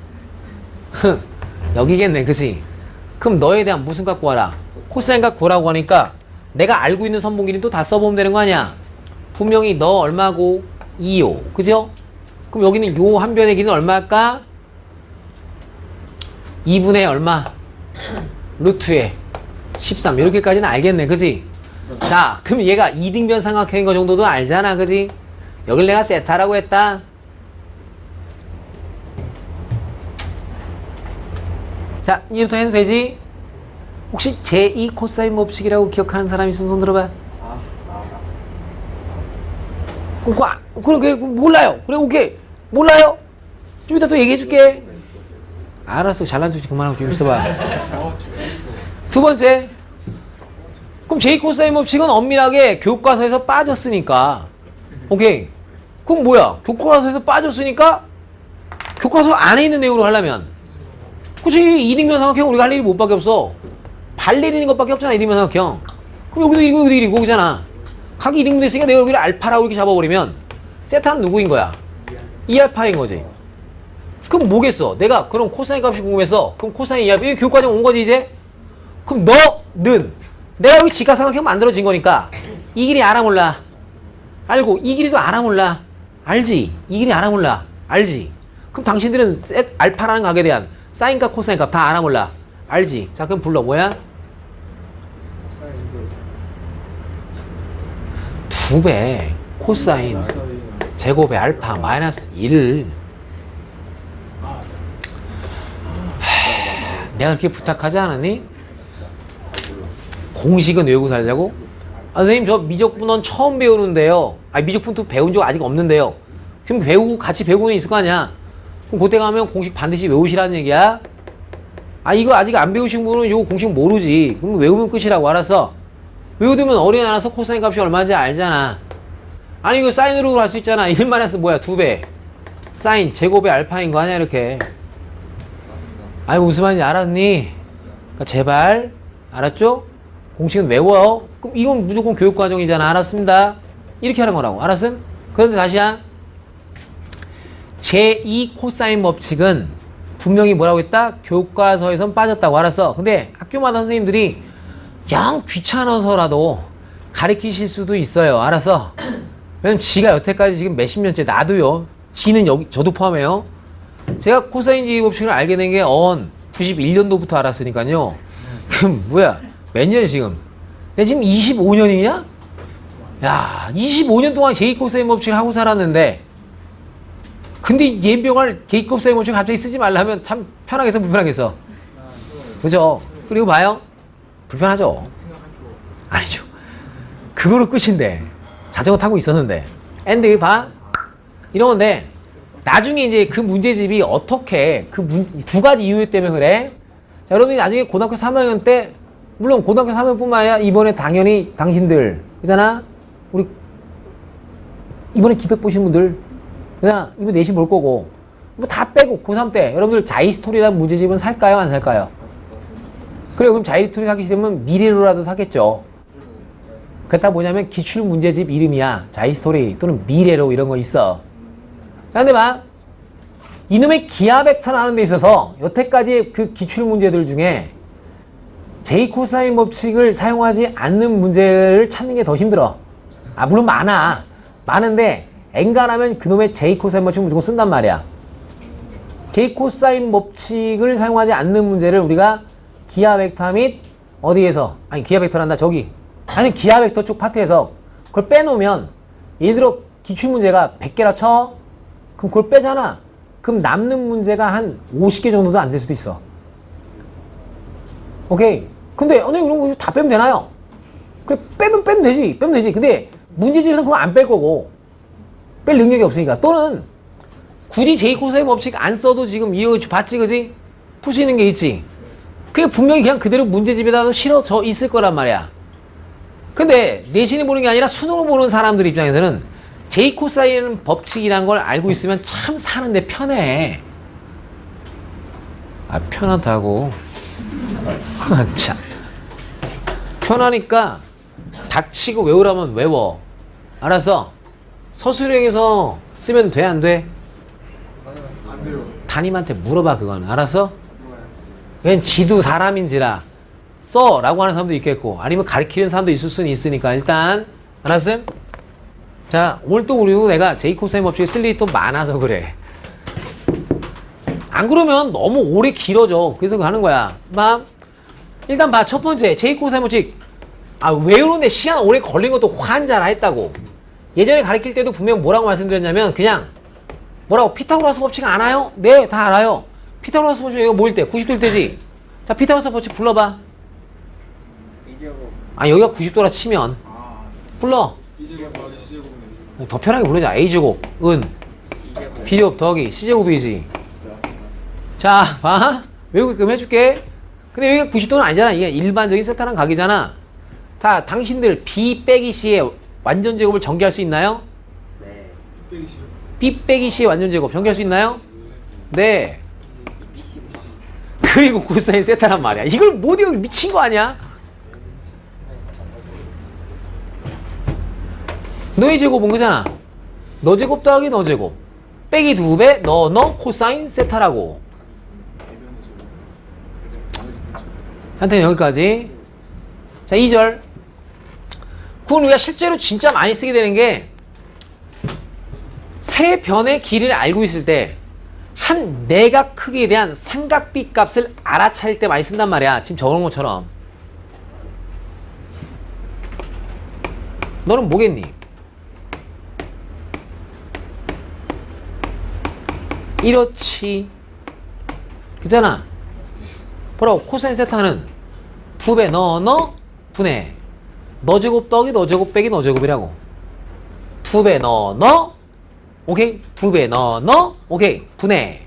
여기겠네 그치? 그럼 너에 대한 무슨 값 구하라? 코사인 값 구하라고 하니까 내가 알고 있는 선분 길이는 또 다 써보면 되는 거 아니야. 분명히 너 얼마고 2요 그죠? 그럼 여기는 요 한 변의 길이는 얼마일까? 2분의 얼마? 루트에 13 이렇게까지는 알겠네 그지? 자 그럼 얘가 이등변 삼각형인 거 정도도 알잖아 그지? 여길 내가 세타라고 했다. 자 이제부터 해도 되지? 혹시 제2 코사인 법칙이라고 기억하는 사람 있으면 손 들어봐. 그래 몰라요. 그래 오케이 몰라요. 좀 이따 또 얘기해줄게. 알았어 잘난 척 그만하고 좀 있어봐. 두 번째 그럼 제2 코사인 법칙은 엄밀하게 교과서에서 빠졌으니까 오케이 그럼 뭐야 교과서에서 빠졌으니까 교과서 안에 있는 내용으로 하려면 그치 이등변 삼각형 우리가 할 일이 뭐밖에 없어. 발 내리는 것밖에 없잖아 이등변 삼각형. 그럼 여기도 이거 여기도 이거 거잖아. 각이 이등변 있으니까 내가 여기를 알파라고 이렇게 잡아버리면 세타는 누구인 거야? 2알파인 거지. 그럼 뭐겠어? 내가 그럼 코사인 값이 궁금해서 그럼 코사인 2알파 이게 교과정 온 거지 이제? 그럼 너는 내가 여기 직각삼각형 만들어진 거니까 이 길이 알아 몰라? 알고 이 길이도 알아 몰라? 알지? 이 길이 알아 몰라? 알지? 그럼 당신들은 알파라는 각에 대한 사인 값 코사인 값 다 알아 몰라? 알지? 자 그럼 불러 뭐야? 2배 코사인 제곱의 알파 마이너스 1. 내가 그렇게 부탁하지 않았니? 공식은 외우고 살자고? 아, 선생님 저 미적분원 처음 배우는데요. 아 미적분도 배운 적 아직 없는데요. 지금 배우고 같이 배우고는 있을 거 아니야. 그럼 그때 가면 공식 반드시 외우시라는 얘기야. 아 이거 아직 안 배우신 분은 요 공식 모르지. 그럼 외우면 끝이라고. 알았어. 외우두면 어린애 알아서 코사인 값이 얼마인지 알잖아. 아니 이거 사인으로 할 수 있잖아. 1 마이너스 뭐야 2배 사인 제곱의 알파인 거 아니야 이렇게. 아이고 무슨 말인지 알았니? 그러니까 제발 알았죠? 공식은 외워요. 그럼 이건 무조건 교육과정이잖아. 알았습니다. 이렇게 하는 거라고. 알았음? 그런데 다시야. 제2 코사인 법칙은 분명히 뭐라고 했다? 교과서에선 빠졌다고. 알았어. 근데 학교마다 선생님들이 영 귀찮아서라도 가르치실 수도 있어요. 알았어. 왜냐면 지가 여태까지 지금 몇십 년째, 나도요. 지는 여기, 저도 포함해요. 제가 코사인 제2 법칙을 알게 된 게 91년도부터 알았으니까요. 그럼 뭐야? 몇 년 지금? 야, 지금 25년이냐? 야, 25년 동안 제2 코사인 법칙을 하고 살았는데, 근데 예병을 제2 코사인 법칙을 갑자기 쓰지 말라면 참 편하겠어, 불편하겠어? 그죠? 그리고 봐요. 불편하죠? 아니죠. 그거로 끝인데. 자전거 타고 있었는데. 엔드 봐. 이런 건데, 나중에 이제 그 문제집이 어떻게, 두 가지 이유 때문에 그래. 자, 여러분이 나중에 고등학교 3학년 때, 물론 고등학교 3학년뿐만 아니라 이번에 당연히 당신들, 그잖아? 우리, 이번에 기백 보신 분들, 그잖아? 이번 내신 볼 거고, 뭐 다 빼고, 고3 때, 여러분들 자이스토리라는 문제집은 살까요? 안 살까요? 그래, 그럼 자이스토리 사기 싫으면 미래로라도 사겠죠. 그렇다 뭐냐면 기출 문제집 이름이야. 자이스토리 또는 미래로 이런 거 있어. 자, 근데 봐. 이놈의 기하 벡터라는 데 있어서 여태까지 그 기출 문제들 중에 j 코사인 법칙을 사용하지 않는 문제를 찾는 게 더 힘들어. 아, 물론 많아. 많은데 엔간하면 그놈의 j 코사인 법칙을 무조건 쓴단 말이야. j 코사인 법칙을 사용하지 않는 문제를 우리가 기하 벡터 및 어디에서, 아니 기하 벡터란다 저기, 아니 기하 벡터 쪽 파트에서 그걸 빼놓으면, 예를 들어 기출 문제가 100개라 쳐. 그럼 그걸 빼잖아. 그럼 남는 문제가 한 50개 정도도 안 될 수도 있어. 오케이. 근데 이런 거 다 빼면 되나요? 그래, 빼면 되지. 빼면 되지. 근데 문제집에서는 그거 안 뺄 거고, 뺄 능력이 없으니까. 또는 굳이 제이코사인 법칙 안 써도 지금 이거 봤지, 그지? 풀 수 있는 게 있지. 그게 분명히 그냥 그대로 문제집에다도 실어져 있을 거란 말이야. 근데 내신을 보는 게 아니라 수능을 보는 사람들 입장에서는 j 코사인 법칙이란 걸 알고 있으면 참 사는데 편해. 아, 편하다고. 참. 편하니까 닥치고 외우라면 외워. 알았어? 서술형에서 쓰면 돼, 안 돼? 안 돼요. 담임한테 물어봐, 그거는. 알았어? 웬 지도 사람인지라 써! 라고 하는 사람도 있겠고, 아니면 가르치는 사람도 있을 수는 있으니까, 일단, 알았음? 자, 오늘 또 그리고 내가 j 코사인 법칙에 쓸 일이 또 많아서 그래. 안 그러면 너무 오래 길어져. 그래서 그거 하는 거야. 일단 봐. 첫 번째, j 코사인 법칙. 아, 외우는데 시간 오래 걸린 것도 환자라 했다고. 예전에 가르칠 때도 분명 뭐라고 말씀드렸냐면, 그냥, 뭐라고, 피타고라스 법칙 아나요? 네, 다 알아요. 피타고라스 법칙 이거 뭐일 때? 90도일 때지? 자, 피타고라스 법칙 불러봐. 아, 여기가 90도라 치면. 불러. B제곱 더하기 C제곱은 더 편하게 부르자. A제곱, 은, B제곱 더하기 C제곱이지. 자, 봐. 외우게끔 해줄게. 근데 여기가 90도는 아니잖아. 이게 일반적인 세타랑 각이잖아. 다 당신들 B 빼기 C의 완전 제곱을 전개할 수 있나요? 네. 빼기 C요? B 빼기 C의 완전 제곱 전개할 수 있나요? 네. 그리고 코사인 세타란 말이야. 이걸 못 외우기 미친 거 아니야? 너의 제곱은 그잖아. 너 제곱 더하기 너 제곱 빼기 2배 너 코사인 세타라고. 한테는 여기까지. 자, 2절. 그건 우리가 실제로 진짜 많이 쓰게 되는 게, 세 변의 길이를 알고 있을 때 한 내각 크기에 대한 삼각비 값을 알아차릴 때 많이 쓴단 말이야. 지금 적은 것처럼. 너는 뭐겠니? 이렇지. 그잖아. 뭐라고? 코사인 세타는 2배 너 분해 너 제곱 더하기 너 제곱 빼기 너 제곱이라고. 2배 너 오케이. 2배 너 오케이. 분해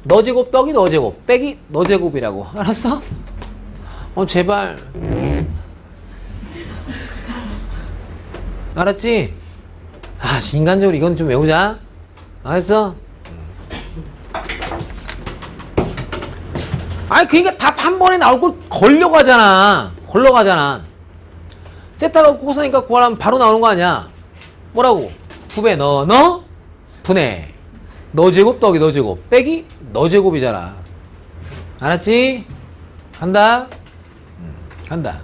너 제곱 더하기 너 제곱 빼기 너 제곱이라고. 알았어? 제발. 알았지? 아, 인간적으로 이건 좀 외우자. 알았어? 아니, 그니까 답 한 번에 나올 걸 걸려가잖아. 세타가 곡선이니까 구하려면 바로 나오는 거 아니야? 뭐라고? 2배 너 분해. 너 제곱 더하기 너 제곱 빼기 너 제곱이잖아. 알았지? 간다. 간다.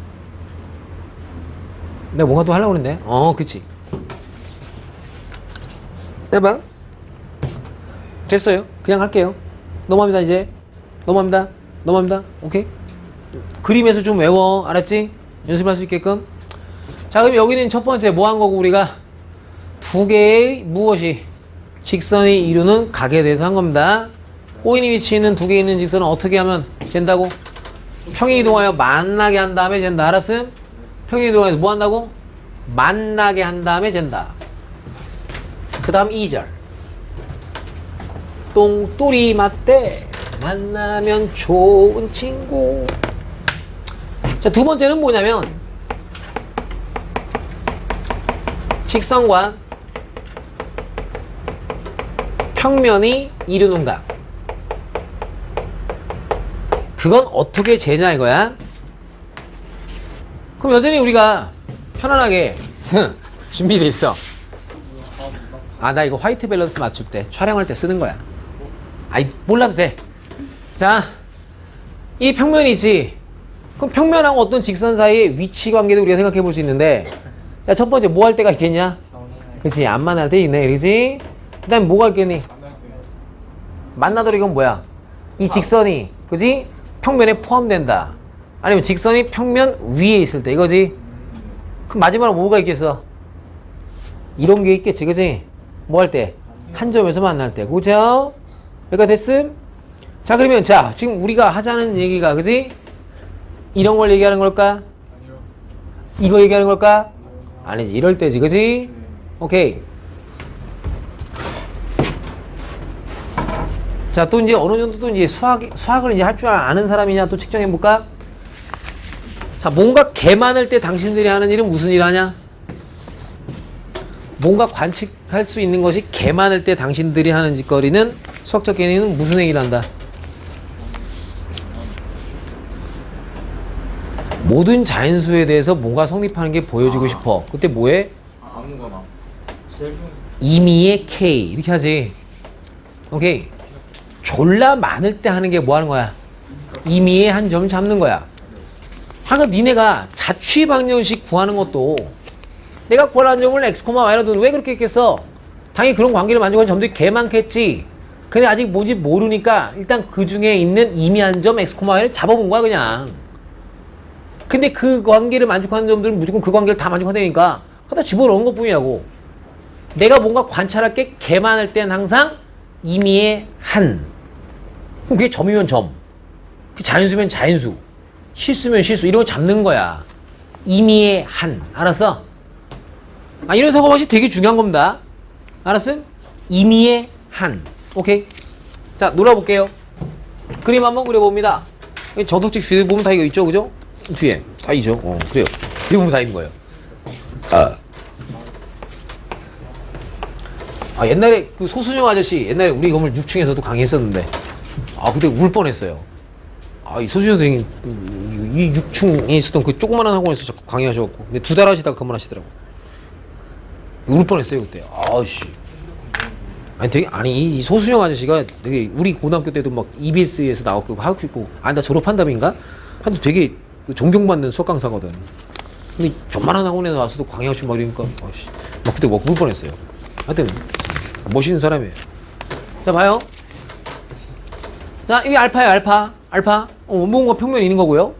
내가 뭔가 또 하려고 그랬는데. 그치. 해봐. 됐어요. 그냥 할게요. 넘어갑니다 이제. 넘어갑니다. 오케이? 그림에서 좀 외워. 알았지? 연습할 수 있게끔. 자, 그럼 여기는 첫 번째 뭐 한 거고 우리가 두 개의 무엇이 직선이 이루는 각에 대해서 한 겁니다. 꼬인이 위치에 있는 두 개 있는 직선은 어떻게 하면 된다고? 평행 이동하여 만나게 한 다음에 된다. 알았음? 평행 이동하여서 뭐 한다고? 만나게 한 다음에 된다. 그 다음 2절. 똥돌이 맞대 만나면 좋은 친구. 자, 두 번째는 뭐냐면 직선과 평면이 이루는 각. 그건 어떻게 재냐 이거야. 그럼 여전히 우리가 편안하게 준비돼 있어. 나 이거 화이트 밸런스 맞출 때 촬영할 때 쓰는 거야. 몰라도 돼. 자, 이 평면이 있지. 그럼 평면하고 어떤 직선 사이의 위치 관계도 우리가 생각해 볼 수 있는데, 자, 첫 번째 뭐 할 때가 있겠냐? 그치, 안 만날 때 있네. 그치? 그 다음에 뭐가 있겠니? 만나더라 이건 뭐야? 이 직선이, 그치? 평면에 포함된다. 아니면 직선이 평면 위에 있을 때 이거지? 그럼 마지막으로 뭐가 있겠어? 이런 게 있겠지, 그치? 뭐 할 때? 한 점에서 만날 때. 그죠? 여기가 됐음? 자, 그러면 자, 지금 우리가 하자는 얘기가, 그치? 이런 걸 얘기하는 걸까? 아니요. 이거 얘기하는 걸까? 아니지, 이럴 때지, 그치? 오케이. 자, 또 이제 어느 정도 또 이제 수학을 이제 할 줄 아는 사람이냐 또 측정해볼까? 자, 뭔가 개 많을 때 당신들이 하는 일은 무슨 일 하냐? 뭔가 관측할 수 있는 것이 개 많을 때 당신들이 하는 짓거리는 수학적 개념은 무슨 행위를 한다? 모든 자연수에 대해서 뭔가 성립하는 게 보여주고 싶어. 그때 뭐해? 아무거나. 임의의 K 이렇게 하지. 오케이. 졸라 많을 때 하는 게 뭐 하는 거야? 임의의 한 점을 잡는 거야. 하여간 니네가 자취방정식 구하는 것도 내가 구하는 점을 x, y로 두는 왜 그렇게 했겠어? 당연히 그런 관계를 만족하는 점들이 개 많겠지. 근데 아직 뭔지 모르니까 일단 그 중에 있는 임의한 점 x, y를 잡아본 거야 그냥. 근데 그 관계를 만족하는 점들은 무조건 그 관계를 다 만족한다니까 갖다 집어넣은 것 뿐이라고. 내가 뭔가 관찰할 게 개 많을 땐 항상 임의의 한. 그럼 그게 점이면 점. 그 자연수면 자연수. 실수면 실수. 이런 거 잡는 거야. 임의의 한. 알았어? 이런 사고방식 되게 중요한 겁니다. 알았음? 임의의 한. 오케이? 자, 놀아볼게요. 그림 한번 그려봅니다. 저덕직 뒤에 보면 다 이거 있죠, 그죠? 뒤에 다 있죠. 그래요. 뒤에 보면 다 있는 거예요. 옛날에 그 소순영 아저씨 옛날에 우리 건물 6층에서도 강의했었는데 그때 울 뻔했어요. 이 소순영 선생님 이 6층에 있었던 그 조그만한 학원에서 자꾸 강의하셔갖고 근데 2달 하시다가 그만하시더라고. 울 뻔했어요 그때. 이 소순영 아저씨가 되게 우리 고등학교 때도 막 EBS에서 나왔고 하고 있고 나 졸업한다민가? 하여튼 되게 존경받는 수학 강사거든. 근데 좀만한 학원에서 와서도 강의하시고 막 이러니까 막 그때 막 울 뻔했어요. 하여튼 멋있는 사람이에요. 자, 봐요. 자, 이게 알파예요, 알파. 뭔가 평면이 있는 거고요.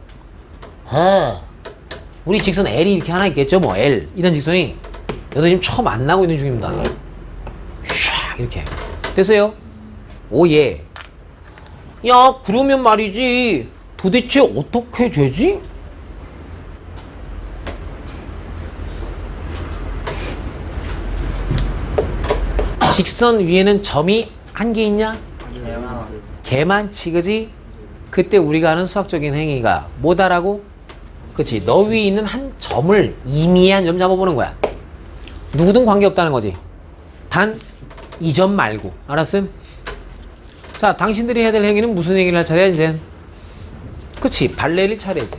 우리 직선 L이 이렇게 하나 있겠죠, 뭐 L 이런 직선이 여기서 지금 처음 만나고 있는 중입니다. 샥 이렇게 됐어요. 예. 야, 그러면 말이지. 도대체 어떻게 되지? 직선 위에는 점이 한 개 있냐? 개 많지, 그지? 그때 우리가 하는 수학적인 행위가 뭐다라고? 그치? 너 위에 있는 한 점을 임의한 점 잡아보는 거야. 누구든 관계없다는 거지. 단 이 점 말고. 알았음? 자, 당신들이 해야 될 행위는 무슨 행위를 할 차례야, 이제? 그치? 발 내릴 차례지.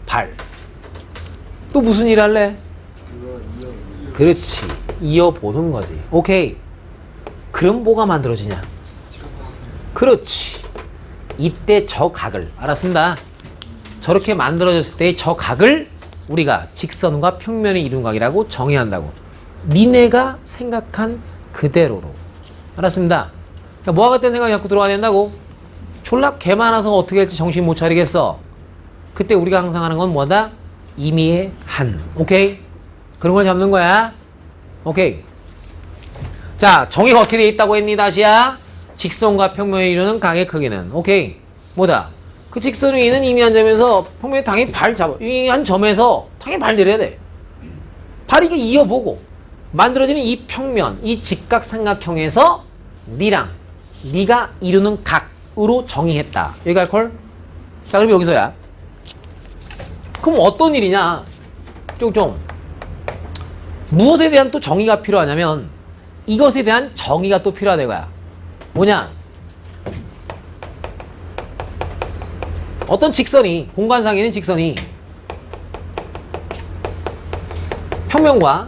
발. 또 무슨 일 할래? 그거 이어. 그렇지. 이어보는 거지. 오케이. 그럼 뭐가 만들어지냐? 그렇지. 이때 저 각을 알았습니다. 저렇게 만들어졌을 때 저 각을 우리가 직선과 평면의 이등각이라고 정의한다고. 니네가 생각한 그대로로. 알았습니다. 그러니까 뭐가 같은 생각이 자꾸 들어와야 된다고? 졸라 개 많아서 어떻게 할지 정신 못 차리겠어. 그때 우리가 항상 하는 건 뭐다? 임의의 한. 오케이? 그런 걸 잡는 거야. 오케이. 자, 정의가 어떻게 돼 있다고 했니? 다시야. 직선과 평면을 이루는 각의 크기는. 오케이. 뭐다? 그 직선 위에는 이미 한 점에서 평면에 당연히 발 잡아. 이 한 점에서 당연히 발 내려야 돼. 발이 이게 이어보고 만들어지는 이 평면, 이 직각삼각형에서 니랑 니가 이루는 각으로 정의했다. 여기 갈걸? 자, 그럼 여기서야. 그럼 어떤 일이냐? 쫑쫑. 무엇에 대한 또 정의가 필요하냐면 이것에 대한 정의가 또 필요하다 이거야. 뭐냐? 어떤 직선이, 공간상에 있는 직선이 평면과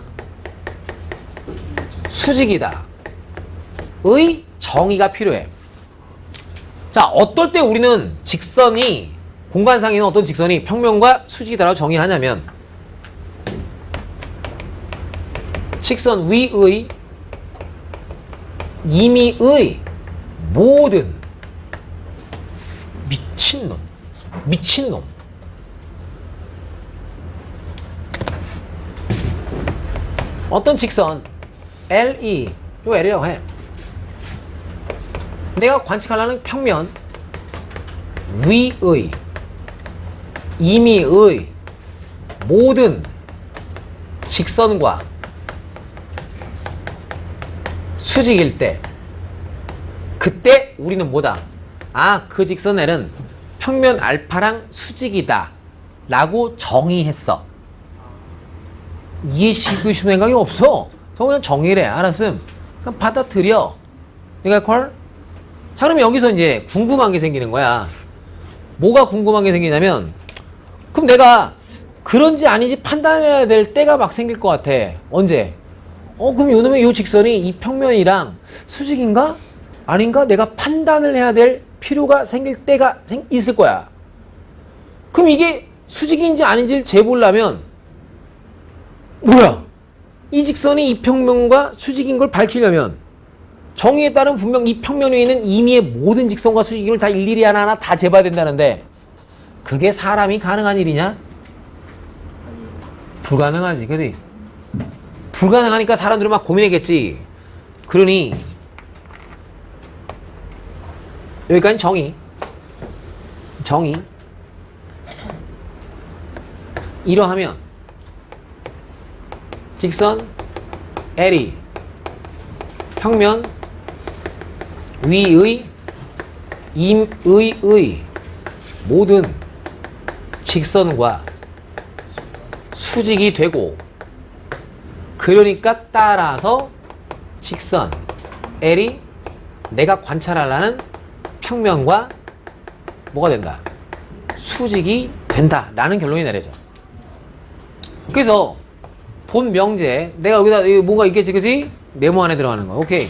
수직이다 의 정의가 필요해. 자, 어떨 때 우리는 직선이, 공간상에 있는 어떤 직선이 평면과 수직이다라고 정의하냐면 직선 위의 임의의 모든 미친놈 어떤 직선 LE 요 L이라고 해. 내가 관측하려는 평면 위의 임의의 모든 직선과 수직일 때 그때 우리는 뭐다? 아, 그 직선 L은 평면 알파랑 수직이다 라고 정의했어. 이해시키고 싶은 생각이 없어. 저 그냥 정의래. 알았음. 그냥 받아들여. 그러니까 콜? 자, 그러면 여기서 이제 궁금한 게 생기는 거야. 뭐가 궁금한 게 생기냐면 그럼 내가 그런지 아닌지 판단해야 될 때가 막 생길 것 같아. 언제? 그럼 요놈의 요 직선이 이 평면이랑 수직인가? 아닌가? 내가 판단을 해야 될 필요가 생길 때가 있을 거야. 그럼 이게 수직인지 아닌지를 재보려면 뭐야? 이 직선이 이 평면과 수직인 걸 밝히려면 정의에 따른 분명 이 평면 위에 있는 임의의 모든 직선과 수직임을 다 일일이 하나하나 다 재봐야 된다는데 그게 사람이 가능한 일이냐? 불가능하지. 그지? 불가능하니까 사람들은 막 고민했겠지. 그러니 여기까지 정의 이러하면 직선 L이 평면 위의 임의의 모든 직선과 수직이 되고 그러니까 따라서 직선 L이 내가 관찰하려는 평면과 뭐가 된다? 수직이 된다 라는 결론이 내려져. 그래서 본 명제 내가 여기다 뭔가 있겠지, 그치? 네모 안에 들어가는 거야. 오케이.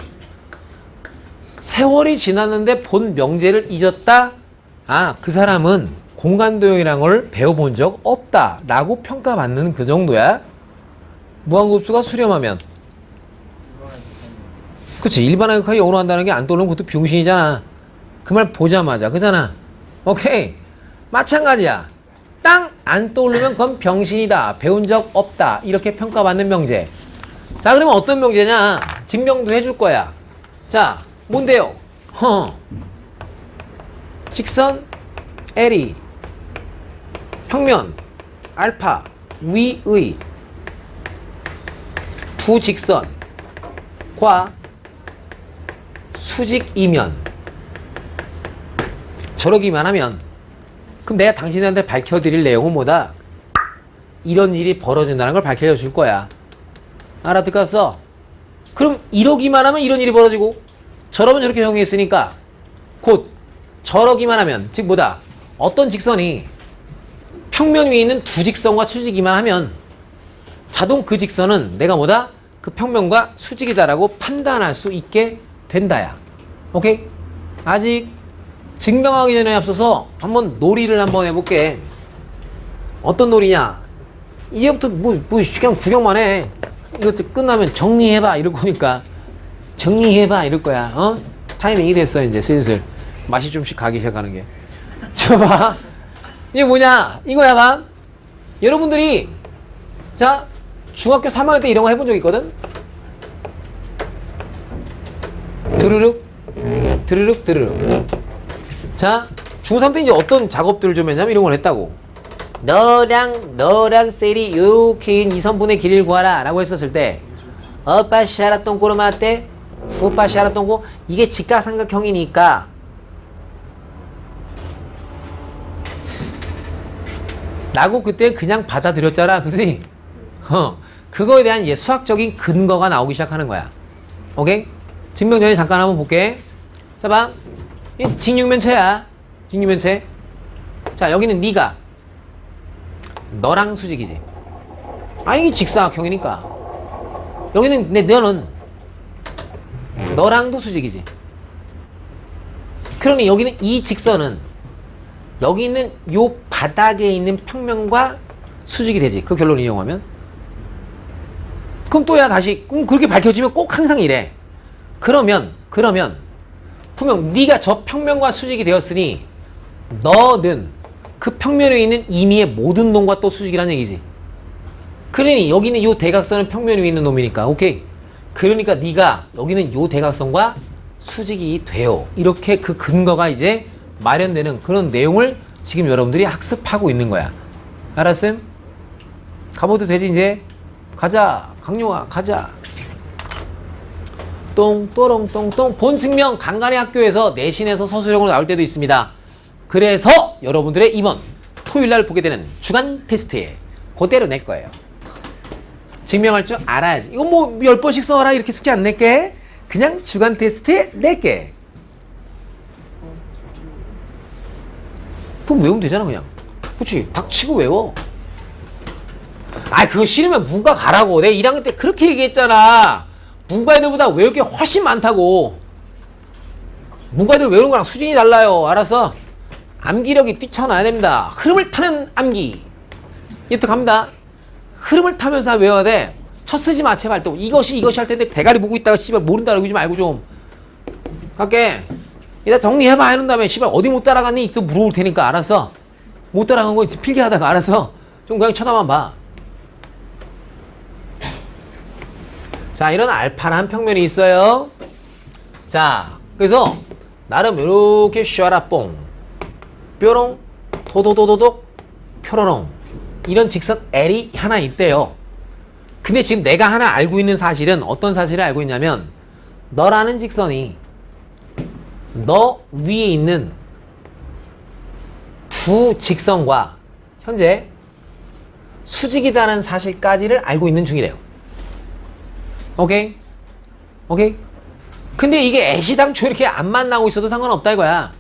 세월이 지났는데 본 명제를 잊었다? 아, 그 사람은 공간도형이라는 걸 배워본 적 없다 라고 평가받는 그 정도야. 무한급수가 수렴하면 그치, 일반항극하게 영어로 한다는 게 안 떠오르는 것도 병신이잖아. 그 말 보자마자 그잖아. 오케이. 마찬가지야. 땅 안 떠오르면 그건 병신이다, 배운 적 없다 이렇게 평가받는 명제. 자, 그러면 어떤 명제냐? 증명도 해줄 거야. 자, 뭔데요? 직선 L이 평면 알파 위의 두 직선과 수직이면 저러기만 하면 그럼 내가 당신한테 밝혀드릴 내용은 뭐다? 이런 일이 벌어진다는 걸 밝혀줄 거야. 알아듣겠어? 그럼 이러기만 하면 이런 일이 벌어지고 저러면 저렇게 정의했으니까 곧 저러기만 하면, 즉 뭐다? 어떤 직선이 평면 위에 있는 두 직선과 수직이만 하면 자동 그 직선은 내가 뭐다? 그 평면과 수직이다라고 판단할 수 있게 된다야. 오케이? 아직 증명하기 전에 앞서서 한번 놀이를 한번 해볼게. 어떤 놀이냐? 이제부터 그냥 구경만 해. 이것도 끝나면 정리해봐 이럴 거니까. 정리해봐 이럴 거야. 어? 타이밍이 됐어 이제 슬슬. 맛이 좀씩 가기 시작하는 게. 봐. 이게 뭐냐? 이거야 봐. 여러분들이 자 중학교 3학년 때 이런 거 해본 적 있거든? 드르륵 드르륵 드르륵. 자 중3 때 이제 어떤 작업들을 좀 했냐면 이런 걸 했다고. 너랑 셀이 요렇게 긴 이선분의 길이를 구하라 라고 했었을 때 어빠 샤라 똥꼬로 맞대 후빠 샤라 똥꼬. 이게 직각삼각형이니까 라고 그때 그냥 받아들였잖아. 그치? 그거에 대한 이제 수학적인 근거가 나오기 시작하는 거야. 오케이? 증명 전에 잠깐 한번 볼게. 자, 봐. 이 직육면체야. 직육면체. 자, 여기는 네가 너랑 수직이지. 아, 이게 직사각형이니까. 여기는 너는 너랑도 수직이지. 그러니 여기는 이 직선은 여기 있는 요 바닥에 있는 평면과 수직이 되지. 그 결론을 이용하면. 그럼 또야 다시 그렇게 밝혀지면 꼭 항상 이래. 그러면 분명 네가 저 평면과 수직이 되었으니 너는 그 평면에 있는 임의의 모든 놈과 또 수직이라는 얘기지. 그러니 여기는 요 대각선은 평면 위에 있는 놈이니까 오케이. 그러니까 네가 여기는 요 대각선과 수직이 돼요. 이렇게 그 근거가 이제 마련되는 그런 내용을 지금 여러분들이 학습하고 있는 거야. 알았음? 가봐도 되지 이제? 가자 강용아 가자. 똥또롱똥똥. 본 증명 간간히 학교에서 내신에서 서술형으로 나올 때도 있습니다. 그래서 여러분들의 이번 토요일날 보게 되는 주간 테스트에 그대로 낼 거예요. 증명할 줄 알아야지. 이거 뭐 10번씩 써라 이렇게 숙제 안 낼게. 그냥 주간 테스트에 낼게. 그럼 외우면 되잖아 그냥. 그치? 닥치고 외워. 아 그거 싫으면 문과 가라고. 내가 1학년 때 그렇게 얘기했잖아. 문과 애들보다 외울 게 훨씬 많다고. 문과 애들 외우는 거랑 수준이 달라요. 알았어? 암기력이 뛰쳐나야 됩니다. 흐름을 타는 암기. 이때 갑니다. 흐름을 타면서 외워야 돼. 첫 쓰지 마 제발. 또 이것이 할 텐데 대가리 보고 있다가 씨발 모른다 그러지 말고 좀. 갈게. 일단 정리해봐 해놓은 다음에 씨발 어디 못 따라갔니? 또 물어볼 테니까. 알았어? 못 따라간 거 필기하다가. 알았어? 좀 그냥 쳐다만 봐. 자, 이런 알파란 평면이 있어요. 자, 그래서 나름 이렇게 슈아라뽕 뾰롱 도도도도독 표로롱 이런 직선 L이 하나 있대요. 근데 지금 내가 하나 알고 있는 사실은 어떤 사실을 알고 있냐면 너라는 직선이 너 위에 있는 두 직선과 현재 수직이라는 사실까지를 알고 있는 중이래요. 오케이? 오케이? 근데 이게 애시당초 이렇게 안 만나고 있어도 상관없다 이거야.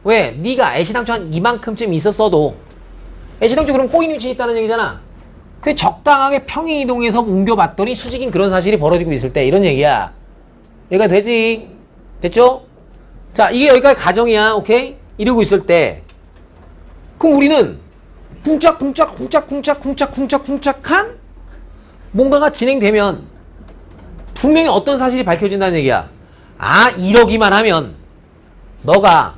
왜? 네가 애시당초 한 이만큼쯤 있었어도 애시당초 그럼 꼬인 위치에 있다는 얘기잖아. 그 적당하게 평행 이동해서 옮겨봤더니 수직인 그런 사실이 벌어지고 있을 때 이런 얘기야. 여기가 되지? 됐죠? 자, 이게 여기까지 가정이야. 오케이? 이러고 있을 때 그럼 우리는 쿵짝쿵짝쿵짝쿵짝쿵짝쿵짝쿵짝한 뭔가가 진행되면 분명히 어떤 사실이 밝혀진다는 얘기야. 아, 이러기만 하면 너가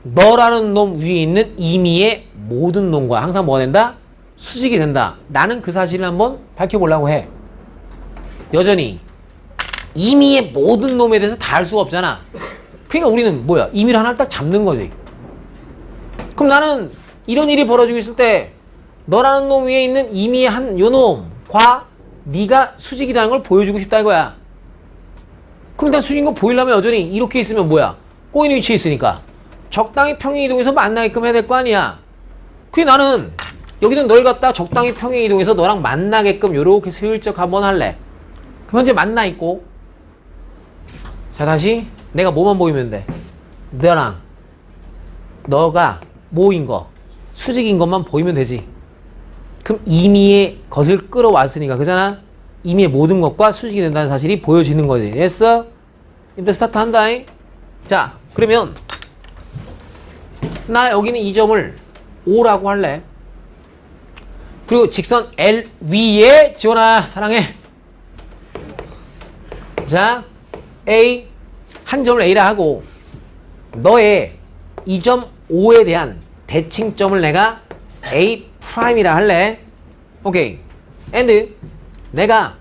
너라는 놈 위에 있는 임의의 모든 놈과 항상 뭐가 된다? 수직이 된다. 나는 그 사실을 한번 밝혀보려고 해. 여전히 임의의 모든 놈에 대해서 다 알 수가 없잖아. 그러니까 우리는 뭐야? 임의를 하나를 딱 잡는 거지. 그럼 나는 이런 일이 벌어지고 있을 때 너라는 놈 위에 있는 임의의 한 요 놈과 네가 수직이라는 걸 보여주고 싶다 이거야. 그럼 일단 수직인 거 보이려면 여전히 이렇게 있으면 뭐야? 꼬이는 위치에 있으니까 적당히 평행 이동해서 만나게끔 해야 될 거 아니야. 그게 나는 여기는 널 갖다 적당히 평행 이동해서 너랑 만나게끔 요렇게 슬쩍 한번 할래. 그럼 현재 만나 있고 자 다시 내가 뭐만 보이면 돼? 너랑 너가 모인 거 수직인 것만 보이면 되지. 그럼 임의의 것을 끌어왔으니까 그잖아. 임의의 모든 것과 수직이 된다는 사실이 보여지는 거지. 됐어? 이제 스타트 한다. 자, 그러면 나 여기는 이 점을 O라고 할래. 그리고 직선 L 위에 지원아 사랑해. 자, A 한 점을 A라 하고 너의 이 점 O에 대한 대칭점을 내가 A 프라임이라 할래. 오케이. and 내가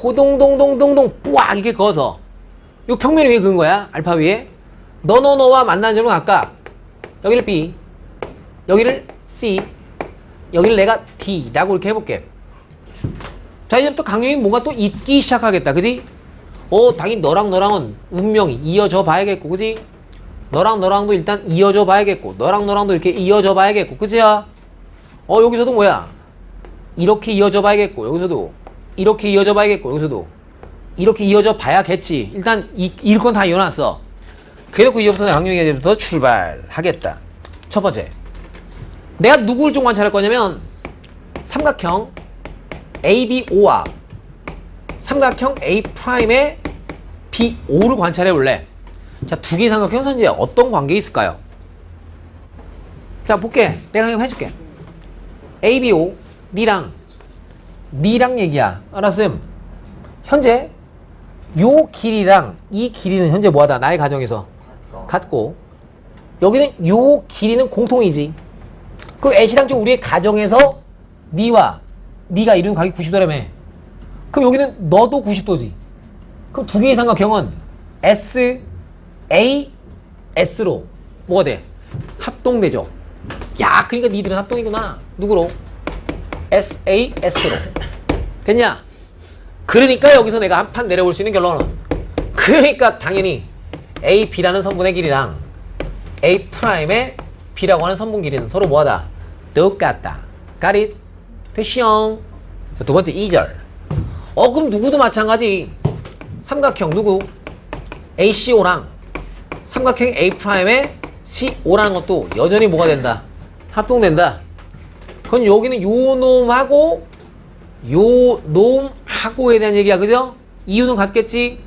호동동동동동 뿌악 이게 그어서 요 평면 위에 그은 거야. 알파 위에 너와 만나는 점은 각각 여기를 B, 여기를 C, 여기를 내가 D라고 이렇게 해볼게. 자, 이제부터 강령이 뭔가 또 있기 시작하겠다. 그지? 당연히 너랑은 운명이 이어져 봐야겠고, 그지? 너랑도 일단 이어져 봐야겠고, 너랑도 이렇게 이어져 봐야겠고, 그지야? 여기서도 뭐야? 이렇게 이어져 봐야겠고, 여기서도 이렇게 이어져 봐야겠고, 여기서도 이렇게 이어져 봐야겠지. 일단 이럴 건 다 이어놨어. 그래놓고 이제부터 강령이 이제부터 출발하겠다. 첫 번째, 내가 누구를 좀 관찰할 거냐면 삼각형 ABO와 삼각형 A'의 B5를 관찰해 볼래. 자, 두 개의 삼각형 선지에 어떤 관계 있을까요? 자, 볼게. 내가 한번 해줄게. ABO 니랑 얘기야. 알았음. 현재 요 길이랑 이 길이는 현재 뭐하다? 나의 가정에서 같고, 여기는 요 길이는 공통이지. 그럼 애시랑 좀 우리의 가정에서 니와 니가 이루는 각이 90도라며. 그럼 여기는 너도 90도지. 그럼 두 개의 삼각형은 S, A, S로 뭐가 돼? 합동되죠. 야, 그러니까 니들은 합동이구나. 누구로? S, A, S로. 됐냐? 그러니까 여기서 내가 한 판 내려볼 수 있는 결론은, 그러니까 당연히 A, B라는 선분의 길이랑 A 프라임의 B라고 하는 선분 길이는 서로 뭐하다? 똑같다. Got it? 됐시옹. 자, 두 번째 2절. 그럼 누구도 마찬가지. 삼각형 누구? ACO랑 삼각형 A 프라임의 CO라는 것도 여전히 뭐가 된다? 합동된다. 그건 여기는 요 놈하고 요 놈하고에 대한 얘기야. 그죠? 이유는 같겠지?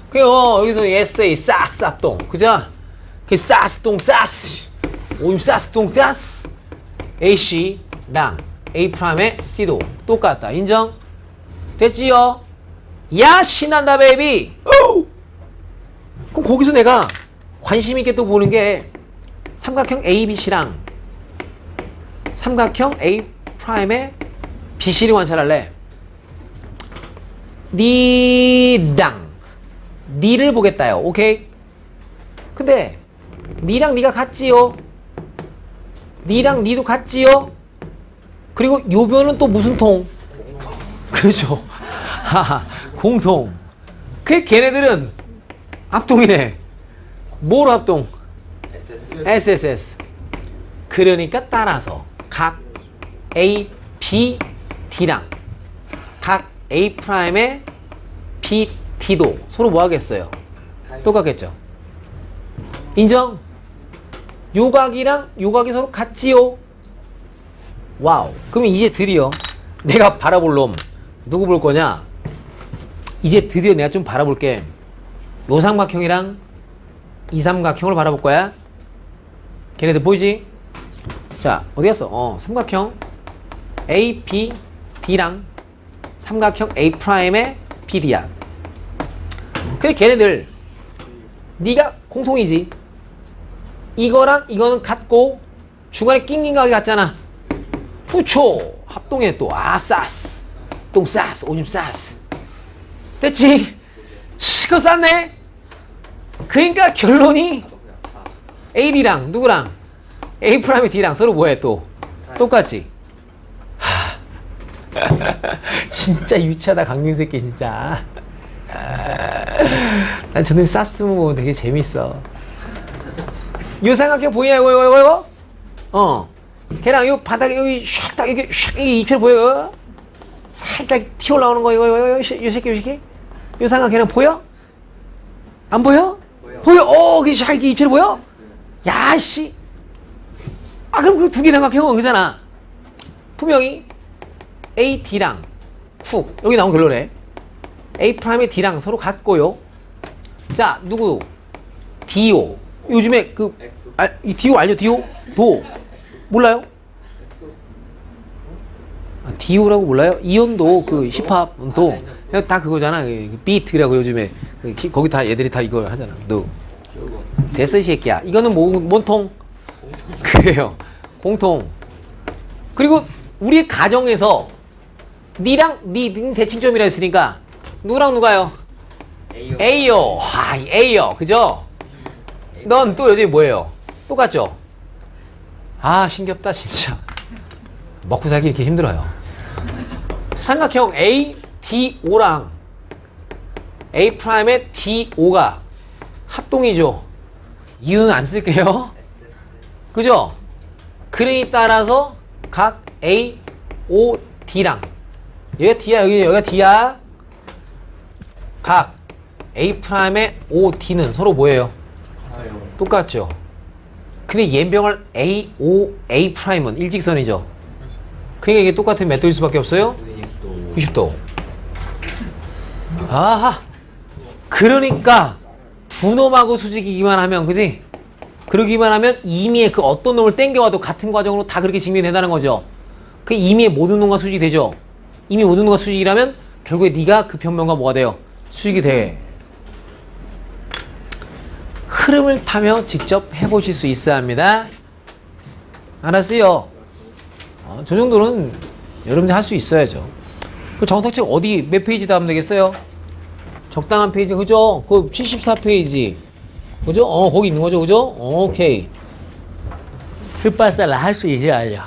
그래요. 여기서 SA 사스 합동. 그죠? 그 사스동 사스. 오임 사스동 따스. AC랑 A 프라임의 C도 똑같다. 인정? 됐지요? 야, 신난다 베이비. 그럼 거기서 내가 관심 있게 또 보는 게 삼각형 ABC랑 삼각형 A 프라임의 BC를 관찰할래. 니랑 니를 보겠다요. 오케이? 근데 니랑 니가 같지요? 니랑 니도 같지요? 그리고 요변은 또 무슨 통? 그렇죠. 하하, 공통. 걔네들은 합동이네. 뭐로 합동? SSS. 그러니까 따라서 각 A, B, D랑 각 A 프라임의 B, D도 서로 뭐 하겠어요? 똑같겠죠. 인정? 요각이랑 요각이 서로 같지요? 와우. 그러면 이제 드디어 내가 바라볼 놈 누구 볼 거냐? 이제 드디어 내가 좀 바라볼게. 요 삼각형이랑 이 삼각형을 바라볼 거야. 걔네들 보이지? 자, 어디 갔어? 삼각형 A, B, D랑 삼각형 A 프라임의 BD야. 근데 걔네들 네가 공통이지. 이거랑 이거는 같고 중간에 낑긴 각이 같잖아. 그쵸? 합동해 또. 사스 똥 사스 오줌 사스. 됐지? 시커 쌌네. 그러니까 결론이 AD랑 누구랑 A 프라임의 D랑 서로 뭐해 또? 똑같지? 진짜 유치하다 강민 새끼 진짜. 난 저놈 쌌으면 보면 되게 재밌어. 요 삼각형 보이냐 이거? 걔랑 요 바닥에 여기 샥딱 이게 샥 이게 입술 보여? 살짝 튀어 올라오는 거 이거 요 새끼 요 삼각형은 보여? 안 보여? 보여. 그 샥 이게 입술 보여? 야 씨. 그럼 그 두 개 삼각형은 그잖아. 분명히 A, D랑 훅 여기 나온 결론에 A 프라임의 D랑 서로 같고요. 자, 누구? DO. 요즘에 그 이 DO 알죠? DO? 도 몰라요? DO라고 몰라요? 이온도 그 힙합도 다 그거잖아. 그 비트라고 요즘에 거기 다 얘들이 다 이걸 하잖아. 너 됐어 이 새끼야. 이거는 뭔통? 그래요. 공통. 그리고 우리 가정에서 니랑 니 대칭점이라 했으니까 누구랑 누가요? A요. 아, A요. 그죠? 넌 또 여전히 뭐예요? 똑같죠? 아, 힘겹다 진짜. 먹고 살기 이렇게 힘들어요. 삼각형 A, D, O랑 A 프라임의 D, O가 합동이죠. 이유는 안 쓸게요. 그죠? 그러니 따라서 각 A, O, D랑 여기가 D야, 여기가 D야. 각 A 프라임의 O, D는 서로 뭐예요? 똑같죠. 근데 얘병을 A, O, A 프라임은 일직선이죠. 그러니까 이게 똑같은 몇 도일 수밖에 없어요? 90도. 아하. 그러니까 두 놈하고 수직이기만 하면, 그지? 그러기만 하면 임의의 그 어떤 놈을 땡겨와도 같은 과정으로 다 그렇게 증명된다는 거죠. 그 임의의 모든 놈과 수직이 되죠. 임의 모든 놈과 수직이라면 결국에 네가 그 평면과 뭐가 돼요? 수직이 돼. 흐름을 타며 직접 해보실 수 있어야 합니다. 알았어요? 저 정도는 여러분들 할 수 있어야죠. 그 정석책 어디 몇 페이지 다 하면 되겠어요? 적당한 페이지, 그죠? 그 74페이지. 그죠? 거기 있는 거죠, 그죠? 오케이. 뜻받아라 할 수 있어야죠.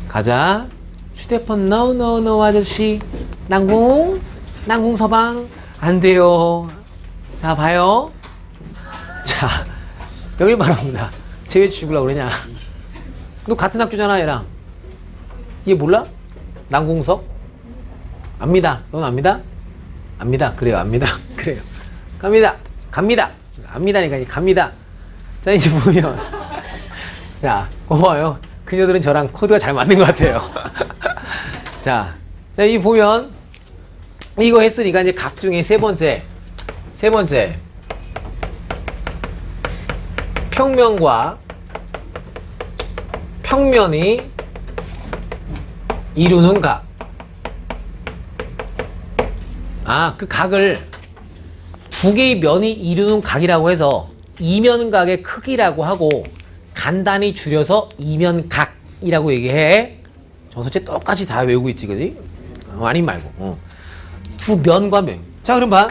가자. 휴대폰 no 아저씨. 난궁 서방 안 돼요. 자, 봐요. 자, 여기 말합니다. 쟤 왜 죽으려고 그러냐? 너 같은 학교잖아, 얘랑. 얘 몰라? 난궁석? 압니다. 넌 압니다? 압니다. 그래요, 압니다. 그래요. 갑니다. 압니다니까, 이제 갑니다. 자, 이제 보면. 자, 고마워요. 그녀들은 저랑 코드가 잘 맞는 것 같아요. 자, 이 보면, 이거 했으니까 이제 각 중에 세 번째. 평면과 평면이 이루는 각. 아, 그 각을 두 개의 면이 이루는 각이라고 해서 이면각의 크기라고 하고 간단히 줄여서 이면각이라고 얘기해. 저서체 똑같이 다 외우고 있지, 그지? 아님 말고. 두 면과 면. 자, 그럼 봐.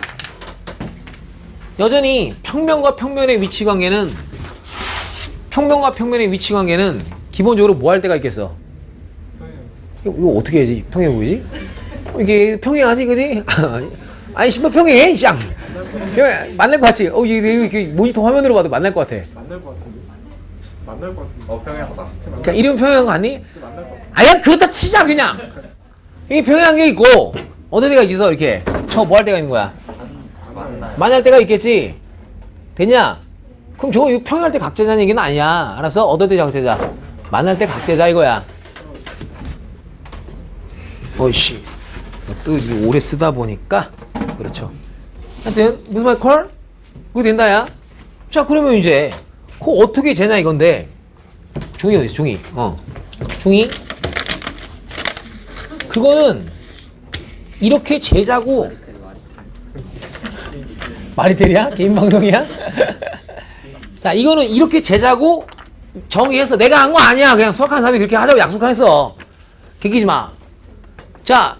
여전히 평면과 평면의 위치 관계는 기본적으로 뭐 할 때가 있겠어? 이거 어떻게 해야지? 평행 보이지? 이게 평행하지, 그지? 아니, 신발 평행해, 쌍! 만날 것 같지? 이게 모니터 화면으로 봐도 만날 것 같아. 만날 것 같은데. 평행하다. 그러니까 이름 평행한 거 아니? 만날 것 같아. 아야, 그렇다 치자, 그냥! 이게 평행한 게 있고, 어떤 데가 있어, 이렇게. 뭐 할 때가 있는 거야? 만날 때가 있겠지? 됐냐? 그럼 저거 이거 평행할 때 각제자는 얘기는 아니야. 알았어? 어떨 때 각제자? 만날 때 각제자 이거야. 어이씨. 또 오래 쓰다 보니까. 그렇죠. 하여튼, 무슨 말 콜? 그거 된다, 야? 자, 그러면 이제, 그거 어떻게 재냐 이건데. 종이 어디 있어, 종이? 종이? 그거는, 이렇게 재자고, 말이 되냐? 개인 방송이야? 자, 이거는 이렇게 재자고 정의해서 내가 한 거 아니야. 그냥 수학하는 사람이 그렇게 하자고 약속했어. 개기지 마. 자,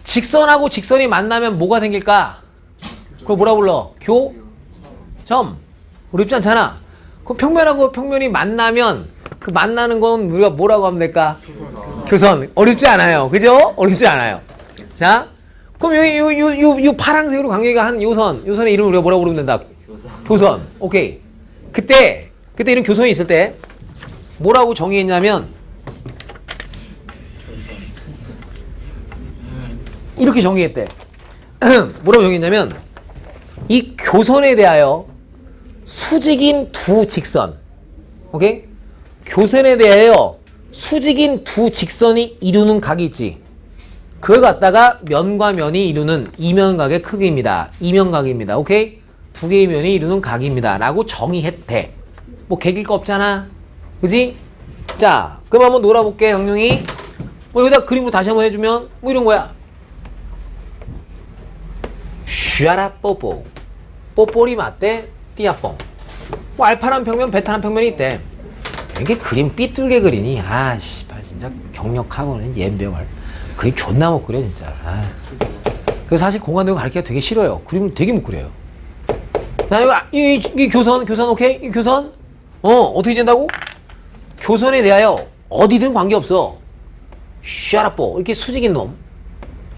직선하고 직선이 만나면 뭐가 생길까? 그걸 뭐라 불러? 교점. 어렵지 않잖아. 그럼 평면하고 평면이 만나면 그 만나는 건 우리가 뭐라고 하면 될까? 교선. 어렵지 않아요. 그죠? 어렵지 않아요. 자, 그럼 요 파란색으로 강렬이가 한 요선의 이름을 우리가 뭐라고 부르면 된다? 교선. 오케이. 그때 이런 교선이 있을 때 뭐라고 정의했냐면 이렇게 정의했대. 뭐라고 정의했냐면 이 교선에 대하여 수직인 두 직선 오케이? 교선에 대하여 수직인 두 직선이 이루는 각이 있지. 그걸 갖다가 면과 면이 이루는 이면각의 크기입니다. 이면각입니다. 오케이? 두 개의 면이 이루는 각입니다. 라고 정의했대. 뭐 개길 거 없잖아. 그지? 자, 그럼 한번 놀아볼게, 강룡이. 뭐 여기다 그림으로 다시 한번 해주면 뭐 이런 거야. 슈아라 뽀뽀. 뽀뽀리 맞대 띠아뽕. 뭐 알파란 평면, 베타란 평면이 있대. 이게 그림 삐뚤게 그리니 아씨, 진짜 경력하고는 옌병을 그림 존나 못 그려 진짜. 아. 그래서 사실 공간대고 가르치기가 되게 싫어요. 그림을 되게 못 그려요. 그다음에 이 교선 오케이? 이 교선 어떻게 잰다고? 교선에 대하여 어디든 관계없어. 샤라뽀 이렇게 수직인 놈.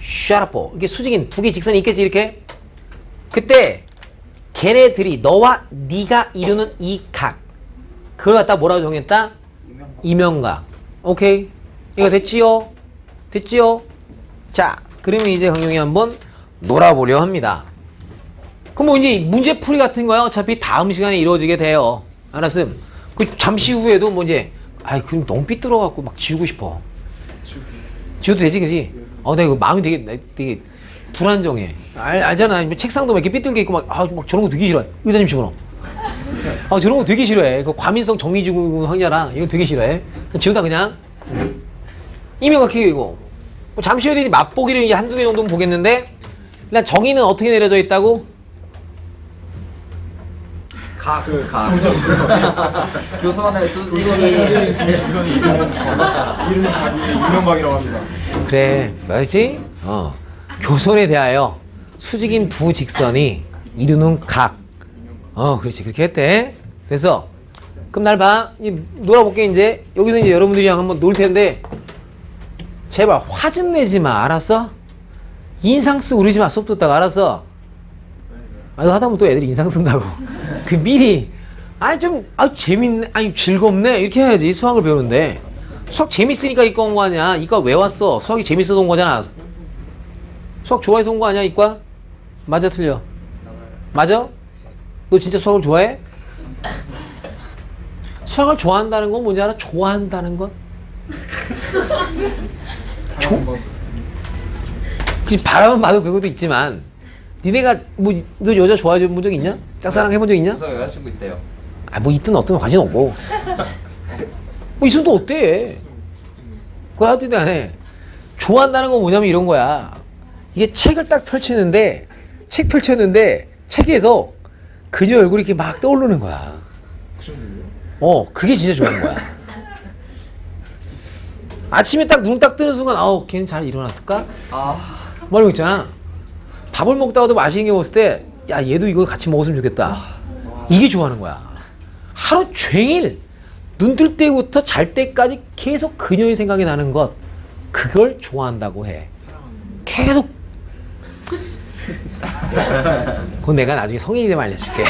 샤라뽀 이렇게 수직인 두 개 직선이 있겠지 이렇게. 그때 걔네들이 너와 네가 이루는 이 각 그걸 갖다 뭐라고 정했다? 이면각. 오케이? 이거 됐지요? 됐지요? 자, 그러면 이제 강용이 한번 놀아보려 합니다. 그럼 뭐 이제 문제풀이 같은 거야 어차피 다음 시간에 이루어지게 돼요. 알았음? 그 잠시 후에도 뭐 이제 그럼 너무 삐뚤어갖고 막 지우고 싶어. 지워도 되지 그지? 내가 이거 마음이 되게 불안정해. 알잖아. 책상도 막 이렇게 삐뚤게 있고 막 저런 거 되게 싫어해. 의사님 집어넣어. 저런 거 되게 싫어해. 그 과민성 정리지구 황자라 이거 되게 싫어해. 지우다 그냥 이명각히고 이거 뭐 잠시 후에 맛보기를 이제 한두 개 정도는 보겠는데 일단 정의는 어떻게 내려져 있다고? 교선의 수직이 직선이 이루는 각이 이면각이라고 합니다. 그래, 맞지? 교선에 대하여 수직인 두 직선이 이루는 각. 그렇지. 그렇게 했대. 그래서, 그럼 날 봐. 놀아볼게, 이제. 여기서 이제 여러분들이랑 한번 놀 텐데, 제발 화 좀 내지 마. 알았어? 인상 쓰고 그러지 마. 수업 듣다가. 알았어? 하다보면 또 애들이 인상 쓴다고. 그 미리, 재밌네. 즐겁네. 이렇게 해야지. 수학을 배우는데. 수학 재밌으니까 이과 온 거 아니야. 이과 왜 왔어? 수학이 재밌어서 온 거잖아. 수학 좋아해서 온 거 아니야, 이과? 맞아, 틀려? 맞아? 너 진짜 수학을 좋아해? 수학을 좋아한다는 건 뭔지 알아? 좋아한다는 건? 바라만 봐도 그것도 있지만 니네가 너 여자 좋아해 본 적 있냐? 짝사랑 해본 적 있냐? 교선 여자친구 있대요. 뭐 있든 없든 관심 없고 뭐 있으면 또 어때? 그거 하여튼 해. 좋아한다는 건 뭐냐면 이런 거야. 이게 책을 딱 펼쳤는데 책에서 그녀 얼굴이 이렇게 막 떠오르는 거야. 그게 진짜 좋은 거야. 아침에 딱 눈 딱 뜨는 순간 걔는 잘 일어났을까? 뭐 이런 거 있잖아. 밥을 먹다가도 맛있는 게 먹었을 때 얘도 이거 같이 먹었으면 좋겠다. 이게 좋아하는 거야. 하루 종일 눈 뜰 때부터 잘 때까지 계속 그녀의 생각이 나는 것, 그걸 좋아한다고 해. 계속. 그건 내가 나중에 성인이 되면 알려줄게.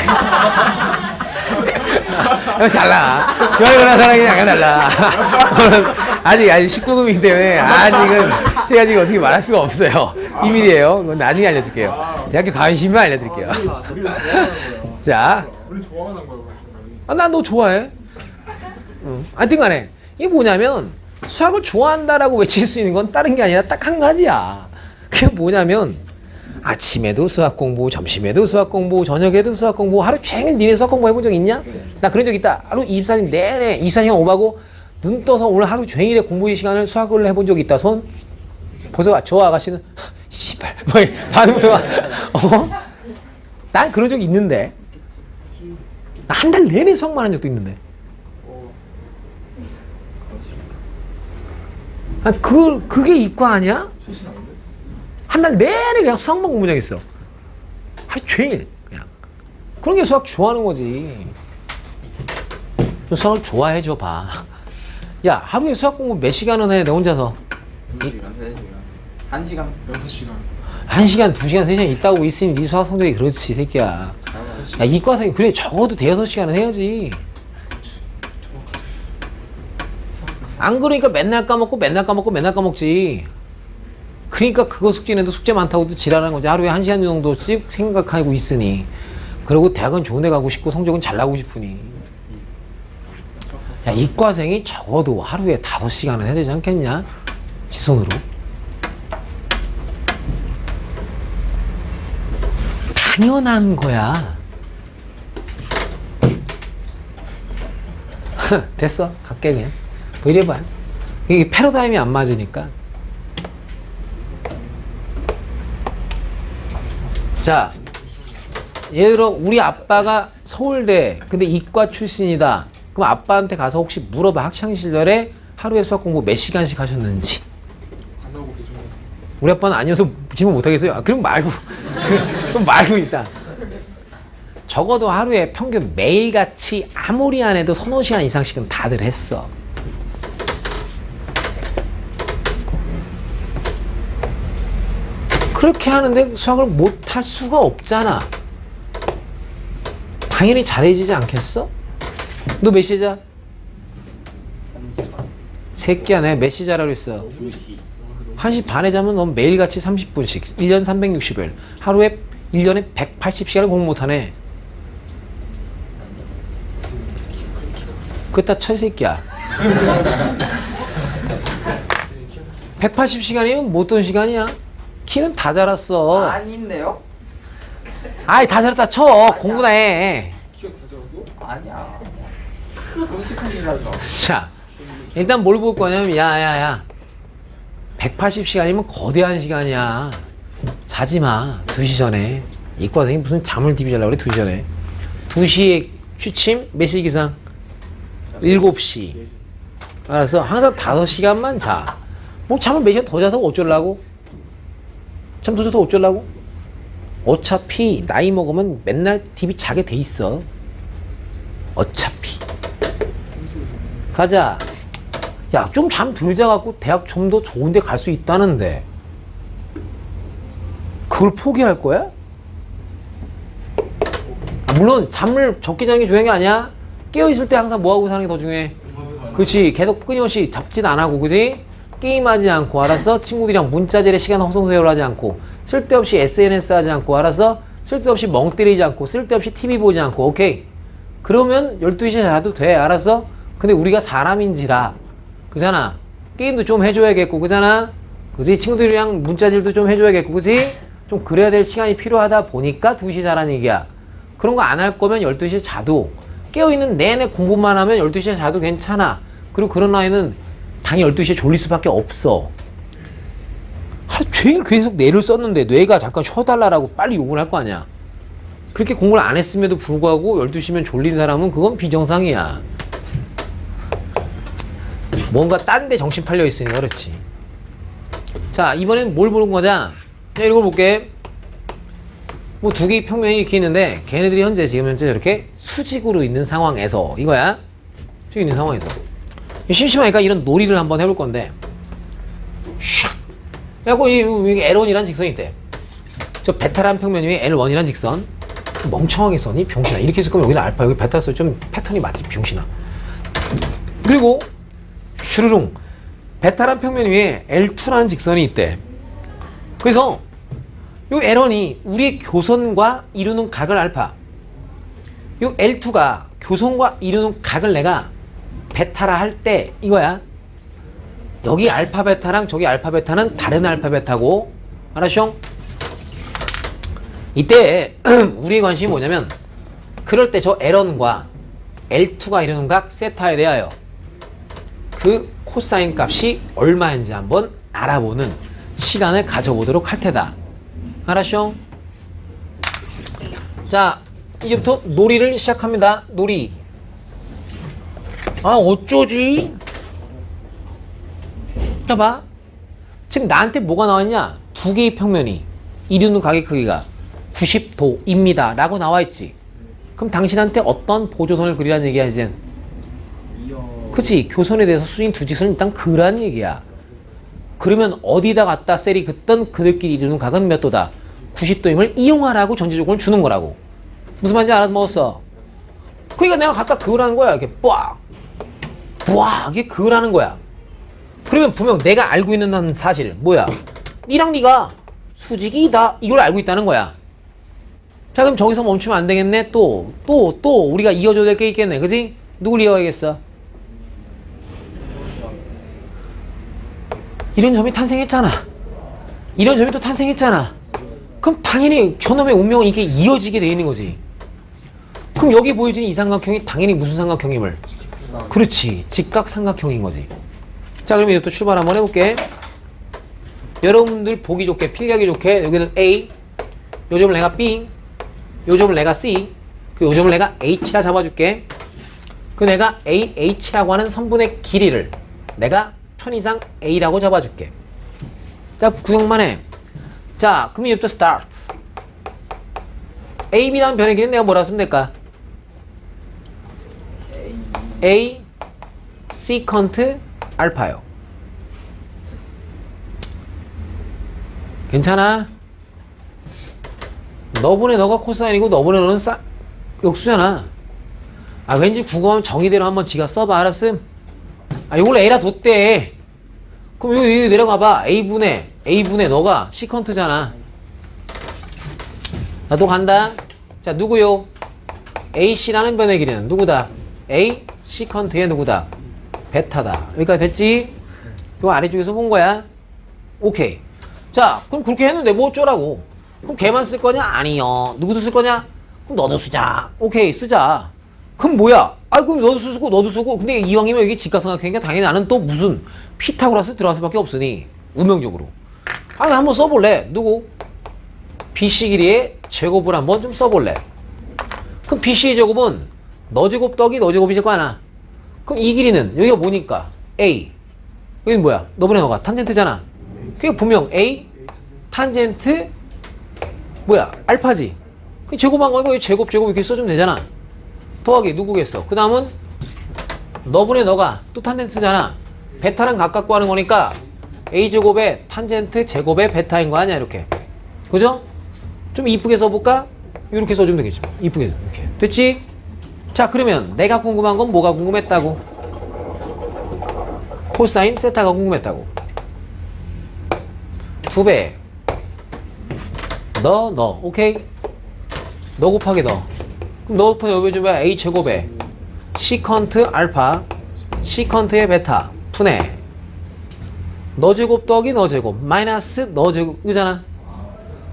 달라. 좋아요나 사랑이 약간 달라. 아직 19금이기 때문에 제가 지금 어떻게 말할 수가 없어요. 비밀이에요. 그건 나중에 알려줄게요. 대학교 가시면 알려드릴게요. 자. 우리 좋아하는 거예요. 난 너 좋아해. 하여튼 간에 이게 뭐냐면 수학을 좋아한다라고 외칠 수 있는 건 다른 게 아니라 딱 한 가지야. 그게 뭐냐면 아침에도 수학 공부, 점심에도 수학 공부, 저녁에도 수학 공부, 하루 종일 니네 수학 공부 해본 적 있냐? 나 그런 적 있다. 하루 24시간 내내 24시간 오바고 눈 떠서 오늘 하루 종일의 공부의 시간을 수학을 해본 적 있다. 손? 벌써 저 아가씨는 씨발 다음부터 난 그런 적 있는데 나 한 달 내내 수학만 한 적도 있는데 그게 이과 아니야? 한 달 내내 그냥 수학만 공부장했어. 하루 종일 그냥. 그런 게 수학 좋아하는 거지. 수학을 좋아해줘 봐. 야, 하루에 수학 공부 몇 시간은 해? 내 혼자서. 2시간, 3시간. 1시간. 6시간. 1시간, 2시간, 3시간 있다고 있으니 네 수학 성적이 그렇지, 새끼야. 야, 이과생이 그래 적어도 5-6시간은 해야지. 안 그러니까 맨날 까먹지. 그러니까 그거 숙제는도 숙제 많다고도 지랄하는 거지. 하루에 1시간 정도씩 생각하고 있으니. 그리고 대학은 좋은 데 가고 싶고 성적은 잘 나고 싶으니. 야, 이과생이 적어도 하루에 5시간은 해야 되지 않겠냐? 지손으로. 당연한 거야. 됐어. 갈게 그냥. 뭐 이래봐. 이게 패러다임이 안 맞으니까. 자, 예를 들어 우리 아빠가 서울대 근데 이과 출신이다. 그럼 아빠한테 가서 혹시 물어봐. 학창 시절에 하루에 수학 공부 몇 시간씩 하셨는지. 안 나오고 계신 거. 우리 아빠는 아니어서 질문 못 하겠어요. 아, 그럼 말고. 그럼 말고 일단. 적어도 하루에 평균 매일같이 아무리 안 해도 서너 시간 이상씩은 다들 했어. 그렇게 하는데 수학을 못 할 수가 없잖아. 당연히 잘해지지 않겠어? 너 몇 시자? 새끼야, 내가 몇 시 자라고 했어? 2시. 1시 반에 자면 넌 매일같이 30분씩 1년 360일 하루에 1년에 180시간을 공부 못하네. 그따 철새끼야. 180시간이면 못 돈 시간이야. 키는 다 자랐어. 아닌데요? 아이, 다 자랐다 쳐. 공부나 해. 키가 다 작았어? 아니야. 끔찍한 짓 하지 마. 자, 일단 뭘 볼 거냐면 야야야 180시간이면 거대한 시간이야. 자지마. 2시 전에. 이과생이 무슨 잠을 디비 자려고 그래. 2시 전에. 2시에 취침 몇 시 기상? 7시. 알았어. 항상 5시간만 자. 뭐 잠을 몇 시간 더 자서 어쩌려고? 잠 더 자서 어쩌려고? 어차피 나이 먹으면 맨날 TV 자게 돼 있어. 어차피. 가자. 야, 좀 잠 덜 자갖고 대학 좀 더 좋은 데 갈 수 있다는데 그걸 포기할 거야? 아, 물론 잠을 적게 자는 게 중요한 게 아니야. 깨어있을 때 항상 뭐하고 사는 게 더 중요해. 그렇지. 계속 끊임없이 잡짓 안 하고, 그지? 게임하지 않고, 알았어? 친구들이랑 문자질에 시간 허송세월 하지 않고, 쓸데없이 SNS 하지 않고, 알았어? 쓸데없이 멍 때리지 않고, 쓸데없이 TV 보지 않고, 오케이? 그러면 12시에 자도 돼, 알았어? 근데 우리가 사람인지라, 그잖아. 게임도 좀 해줘야겠고, 그잖아? 그지? 친구들이랑 문자질도 좀 해줘야겠고, 그지? 좀 그래야 될 시간이 필요하다 보니까 2시 자라는 얘기야. 그런 거 안 할 거면 12시에 자도, 깨어있는 내내 공부만 하면 12시에 자도 괜찮아. 그리고 그런 나이는 당연히 12시에 졸릴 수밖에 없어. 하루 종일 계속 뇌를 썼는데 뇌가 잠깐 쉬어달라고 빨리 욕을 할 거 아니야. 그렇게 공부를 안 했음에도 불구하고 12시면 졸린 사람은 그건 비정상이야. 뭔가 딴 데 정신 팔려 있으니까 그렇지. 자, 이번엔 뭘 보는 거냐? 자, 이런 걸 볼게. 뭐 두 개의 평면이 이렇게 있는데 걔네들이 지금 현재 저렇게 수직으로 있는 상황에서 이거야. 수직 있는 상황에서 심심하니까 이런 놀이를 한번 해볼 건데 샥 그래갖고 여기 L1이라는 직선이 있대. 저 베타란 평면 위에 L1이라는 직선 멍청하게 써니 병신아. 이렇게 쓸 거면 여기는 알파 여기 베타 써. 좀 패턴이 맞지 병신아. 그리고 슈르릉 베타란 평면 위에 L2라는 직선이 있대. 그래서 요 L1이 우리의 교선과 이루는 각을 알파, 요 L2가 교선과 이루는 각을 내가 베타라 할 때 이거야. 여기 알파 베타랑 저기 알파 베타는 다른 알파 베타고, 알았쇼? 이때 우리의 관심이 뭐냐면 그럴 때 저 L1과 L2가 이루는 각 세타에 대하여 그 코사인 값이 얼마인지 한번 알아보는 시간을 가져보도록 할 테다. 알았쇼? 자, 이제부터 놀이를 시작합니다. 놀이. 아, 어쩌지? 자, 봐. 지금 나한테 뭐가 나왔냐? 두 개의 평면이 이루는 각의 크기가 90도입니다. 라고 나와있지. 그럼 당신한테 어떤 보조선을 그리라는 얘기야, 이젠? 그치? 교선에 대해서 수진 두 직선을 일단 그라는 얘기야. 그러면 어디다 갖다 셀이 긋던 그들끼리 이루는 각은 몇 도다? 90도임을 이용하라고 전제조건을 주는 거라고. 무슨 말인지 알아먹었어? 그러니까 내가 갖다 그으라는 거야. 이렇게 뿌악 뿌악 이게 그으라는 거야. 그러면 분명 내가 알고 있는 한 사실 뭐야? 니랑 니가 수직이다 이걸 알고 있다는 거야. 자, 그럼 저기서 멈추면 안 되겠네. 또 우리가 이어줘야 될 게 있겠네. 그지? 누굴 이어야겠어? 이런 점이 탄생했잖아. 이런 점이 또 탄생했잖아. 그럼 당연히 저놈의 운명은 이게 이어지게 돼 있는 거지. 그럼 여기 보여지는 이 삼각형이 당연히 무슨 삼각형임을? 그렇지. 직각삼각형인 거지. 자, 그러면 이것도 출발 한번 해볼게. 여러분들 보기 좋게, 필기하기 좋게 여기는 A, 요 점을 내가 B, 요 점을 내가 C, 그 요 점을 내가 H라 잡아줄게. 그 내가 AH라고 하는 선분의 길이를 내가 편의상 A라고 잡아줄게. 자, 구형만 해. 자, 그럼 이제부터 start. AB라는 변의 길이는 내가 뭐라고 쓰면 될까? A secant 알파요. 괜찮아? 너분의 너가 코사인이고 너분의 너는 역수잖아. 아, 왠지 궁금하면 정의대로 한번 지가 써봐. 알았음? 아, 요걸 A라 뒀대. 그럼 여기 내려가봐. A분의 너가 시컨트잖아. 자, 또 간다. 자, 누구요? AC라는 변의 길이는 누구다? A 시컨트의 누구다? 베타다. 여기까지 됐지? 이거 아래쪽에서 본 거야. 오케이. 자, 그럼 그렇게 했는데 뭐 어쩌라고? 그럼 걔만 쓸 거냐? 아니요. 누구도 쓸 거냐? 그럼 너도 쓰자. 오케이, 쓰자. 그럼 뭐야? 아, 그럼 너도 쓰고 너도 쓰고. 근데 이왕이면 여기 직각삼각형이니까 당연히 나는 또 무슨 피타고라스 들어갈 수밖에 없으니 운명적으로. 아니, 한번 써볼래. 누구? BC 길이의 제곱을 한번 좀 써볼래. 그럼 BC의 제곱은 너 제곱 더하기 너 제곱이질 거 아나. 그럼 이 길이는 여기가 뭐니까? A. 여기는 뭐야? 너분의 너가 탄젠트잖아. 그게 분명 A 탄젠트 뭐야? 알파지. 그 제곱한 거니까 제곱 이렇게 써주면 되잖아. 더하기 누구겠어? 그 다음은 너분의 너가 또 탄젠트잖아. 베타랑 가깝고 하는 거니까 A제곱의 탄젠트 제곱의 베타인 거 아니야, 이렇게. 그죠? 좀 이쁘게 써볼까? 이렇게 써주면 되겠지. 이쁘게 이렇게. 됐지? 자, 그러면 내가 궁금한 건 뭐가 궁금했다고? 코사인 세타가 궁금했다고. 2배 너 오케이? 너 곱하기 너. 그럼 너 곱하기 여기 좀 A 제곱에 시컨트 알파 시컨트의 베타 분의 너 제곱 더하기 너 제곱 마이너스 너 제곱 그잖아.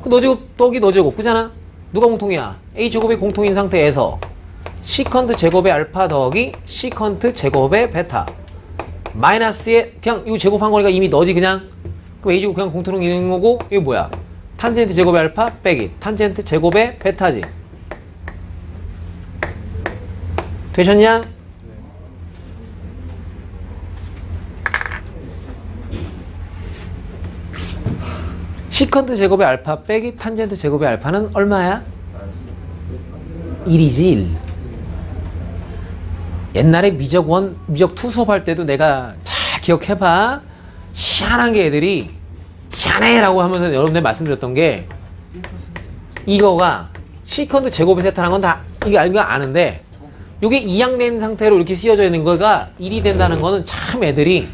그 너 제곱 더하기 너 제곱 그잖아. 누가 공통이야? A 제곱이 공통인 상태에서 시컨트 제곱의 알파 더하기 시컨트 제곱의 베타 마이너스에 그냥 이거 제곱한 거니까 이미 너지 그냥. 그럼 A 제곱 그냥 공통으로 있는 거고 이게 뭐야? 탄젠트 제곱의 알파 빼기 탄젠트 제곱의 베타지. 되셨냐? 시컨트 제곱의 알파 빼기 탄젠트 제곱의 알파는 얼마야? 1이지 1. 옛날에 미적 1, 미적 2 수업할 때도 내가 잘 기억해봐. 희한한 게 애들이 희한해 라고 하면서 여러분들 말씀드렸던 게 이거가 시컨트 제곱의 세타라는 건 다 이거 아는데 이게 이항된 상태로 이렇게 씌워져 있는 거가 1이 된다는 거는 참 애들이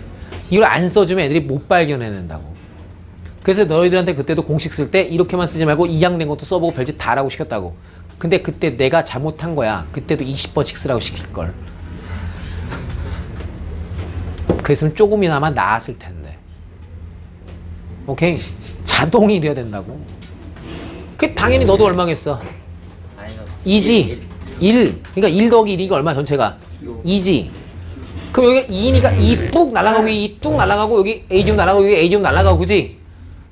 이걸 안 써주면 애들이 못 발견해낸다고. 그래서 너희들한테 그때도 공식 쓸 때 이렇게만 쓰지 말고 이항된 것도 써보고 별짓 다 라고 시켰다고. 근데 그때 내가 잘못한 거야. 그때도 20번씩 쓰라고 시킬걸. 그랬으면 조금이나마 나았을 텐데. 오케이? 자동이 돼야 된다고. 그 당연히 너도 얼마겠어? 2지. 1. 그러니까 1 더하기 1이가 얼마 전체가? 2지. 그럼 여기가 2니까 2 뚝 날아가고 2 뚝 날아가고 여기 A 좀 날아가고 여기 A 좀 날아가고 그지?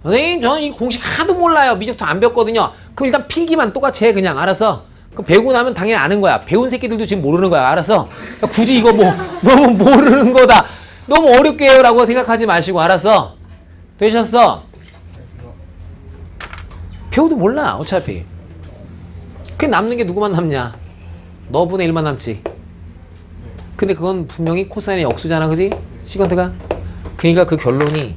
선생님 저는 이 공식 하도 몰라요. 미적도 안 배웠거든요. 그럼 일단 필기만 똑같이 해 그냥 알아서. 그럼 배우고 나면 당연히 아는 거야. 배운 새끼들도 지금 모르는 거야. 알아서. 그러니까 굳이 이거 뭐 너무 모르는 거다. 너무 어렵게 해요 라고 생각하지 마시고 알았어? 되셨어? 배우도 몰라 어차피. 그 남는 게 누구만 남냐? 너분의 1만 남지. 근데 그건 분명히 코사인의 역수잖아 그지? 시컨트가. 그러니까 그 결론이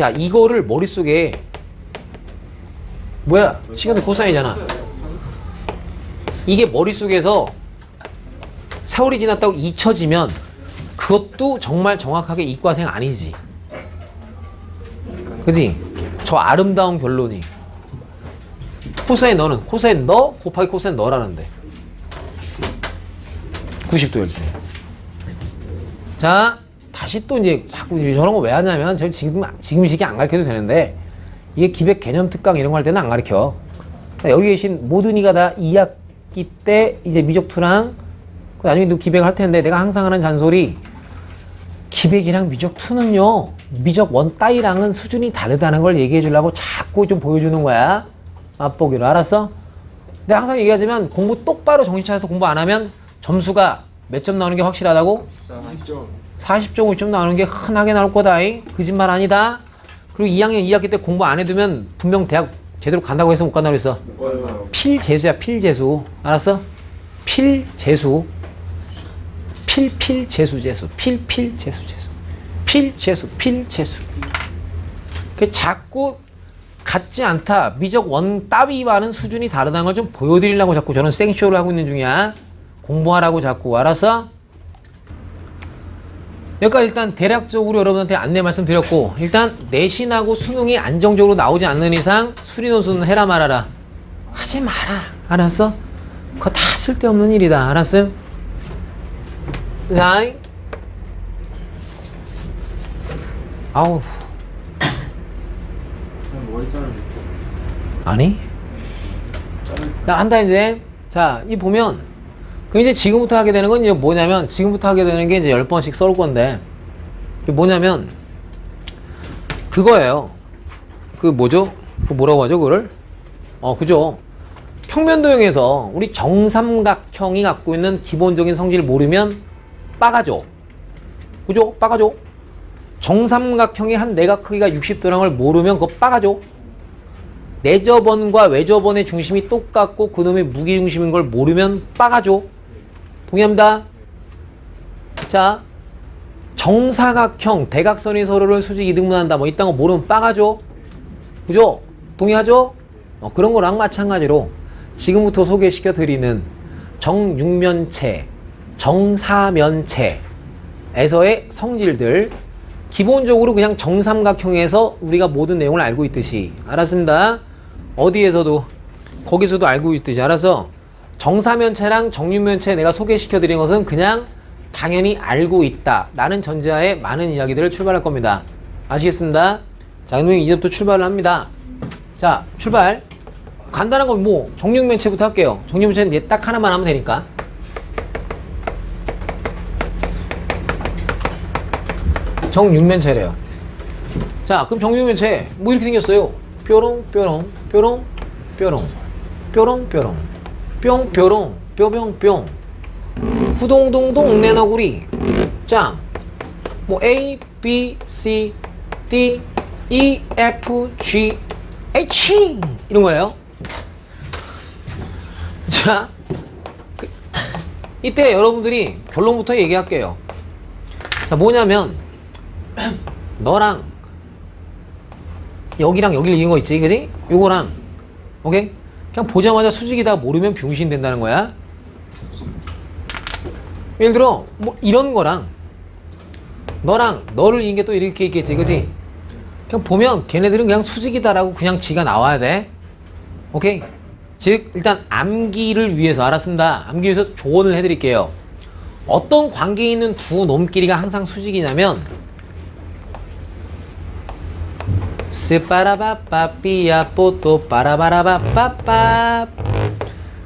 야 이거를 머릿속에 뭐야 시컨트 코사인이잖아. 이게 머릿속에서 세월이 지났다고 잊혀지면 그것도 정말 정확하게 이과생 아니지. 그지? 저 아름다운 결론이 코사인 너는 코사인 너 곱하기 코사인 너라는데 90도 12. 자 다시 또 이제 자꾸 저런 거 왜 하냐면 저 지금 시기 안 가르쳐도 되는데 이게 기백 개념 특강 이런 거 할 때는 안 가르쳐. 여기 계신 모든 이가 다 2학기 때 이제 미적2랑 나중에 또 기백을 할 텐데 내가 항상 하는 잔소리 기백이랑 미적2는요 미적1 따위랑은 수준이 다르다는 걸 얘기해 주려고 자꾸 좀 보여주는 거야. 맛보기로. 알았어? 내가 항상 얘기하지만 공부 똑바로 정신 차려서 공부 안 하면 점수가 몇 점 나오는 게 확실하다고? 20점. 40점, 50점 나오는 게 흔하게 나올 거다. 거짓말 아니다. 그리고 2학년 2학기 때 공부 안 해두면 분명 대학 제대로 간다고 해서 못 간다고 했어. 맞아요. 필재수야, 필재수. 알았어? 필재수. 필재수. 필재수. 그 자꾸 같지 않다. 미적 원 따위와는 수준이 다르다는 걸 좀 보여드리려고 자꾸 저는 생쇼를 하고 있는 중이야. 공부하라고 자꾸. 알았어? 여기까지 일단 대략적으로 여러분한테 안내 말씀드렸고 일단 내신하고 수능이 안정적으로 나오지 않는 이상 수리논술은 해라 말아라. 하지 마라. 알았어? 그거 다 쓸데없는 일이다. 알았어? 자, 아우. 그냥 머리 자르고. 아니? 자, 한다 이제. 자, 이 보면 그럼 이제 지금부터 하게 되는 건 이제 뭐냐면 지금부터 하게 되는 게 이제 10번씩 써올 건데 그게 뭐냐면 그거예요. 그 뭐죠? 그 뭐라고 하죠 그거를? 그죠? 평면도형에서 우리 정삼각형이 갖고 있는 기본적인 성질을 모르면 빠가죠. 그죠? 빠가죠? 정삼각형의 한 내각 크기가 60도라는 걸 모르면 그거 빠가죠. 내저번과 외저번의 중심이 똑같고 그놈의 무게중심인 걸 모르면 빠가죠. 동의합니다. 자, 정사각형 대각선이 서로를 수직 이등분한다 뭐 이딴 거 모르면 빠가죠. 그죠? 동의하죠? 그런 거랑 마찬가지로 지금부터 소개시켜 드리는 정육면체, 정사면체에서의 성질들 기본적으로 그냥 정삼각형에서 우리가 모든 내용을 알고 있듯이 알았습니다. 어디에서도 거기서도 알고 있듯이 알아서 정사면체랑 정육면체 내가 소개시켜 드린 것은 그냥 당연히 알고 있다 라는 전제하에 많은 이야기들을 출발할 겁니다. 아시겠습니다? 자, 그러면 이제부터 출발을 합니다. 자, 출발. 간단한 건 뭐 정육면체부터 할게요. 정육면체는 얘 딱 하나만 하면 되니까. 정육면체래요. 자, 그럼 정육면체 뭐 이렇게 생겼어요. 뾰롱 뾰롱 뾰롱 뾰롱 뾰롱 뾰롱 뿅 뾰롱 뾰뿅 뿅 후동동동 내너구리 짱 뭐 A B C D E F G H 이런 거예요. 자, 이때 여러분들이 결론부터 얘기할게요. 자, 뭐냐면 너랑 여기랑 여기를 이은 거 있지, 그지? 요거랑 오케이? 그냥 보자마자 수직이다 모르면 병신 된다는 거야. 예를 들어 뭐 이런 거랑 너랑 너를 이은 게 또 이렇게 있겠지, 그지? 그냥 보면 걔네들은 그냥 수직이다라고 그냥 지가 나와야 돼. 오케이? 즉 일단 암기를 위해서 알았습니다. 암기 위해서 조언을 해드릴게요. 어떤 관계에 있는 두 놈끼리가 항상 수직이냐면 스파라바빠삐야 뽀또 빠라바라바빠빠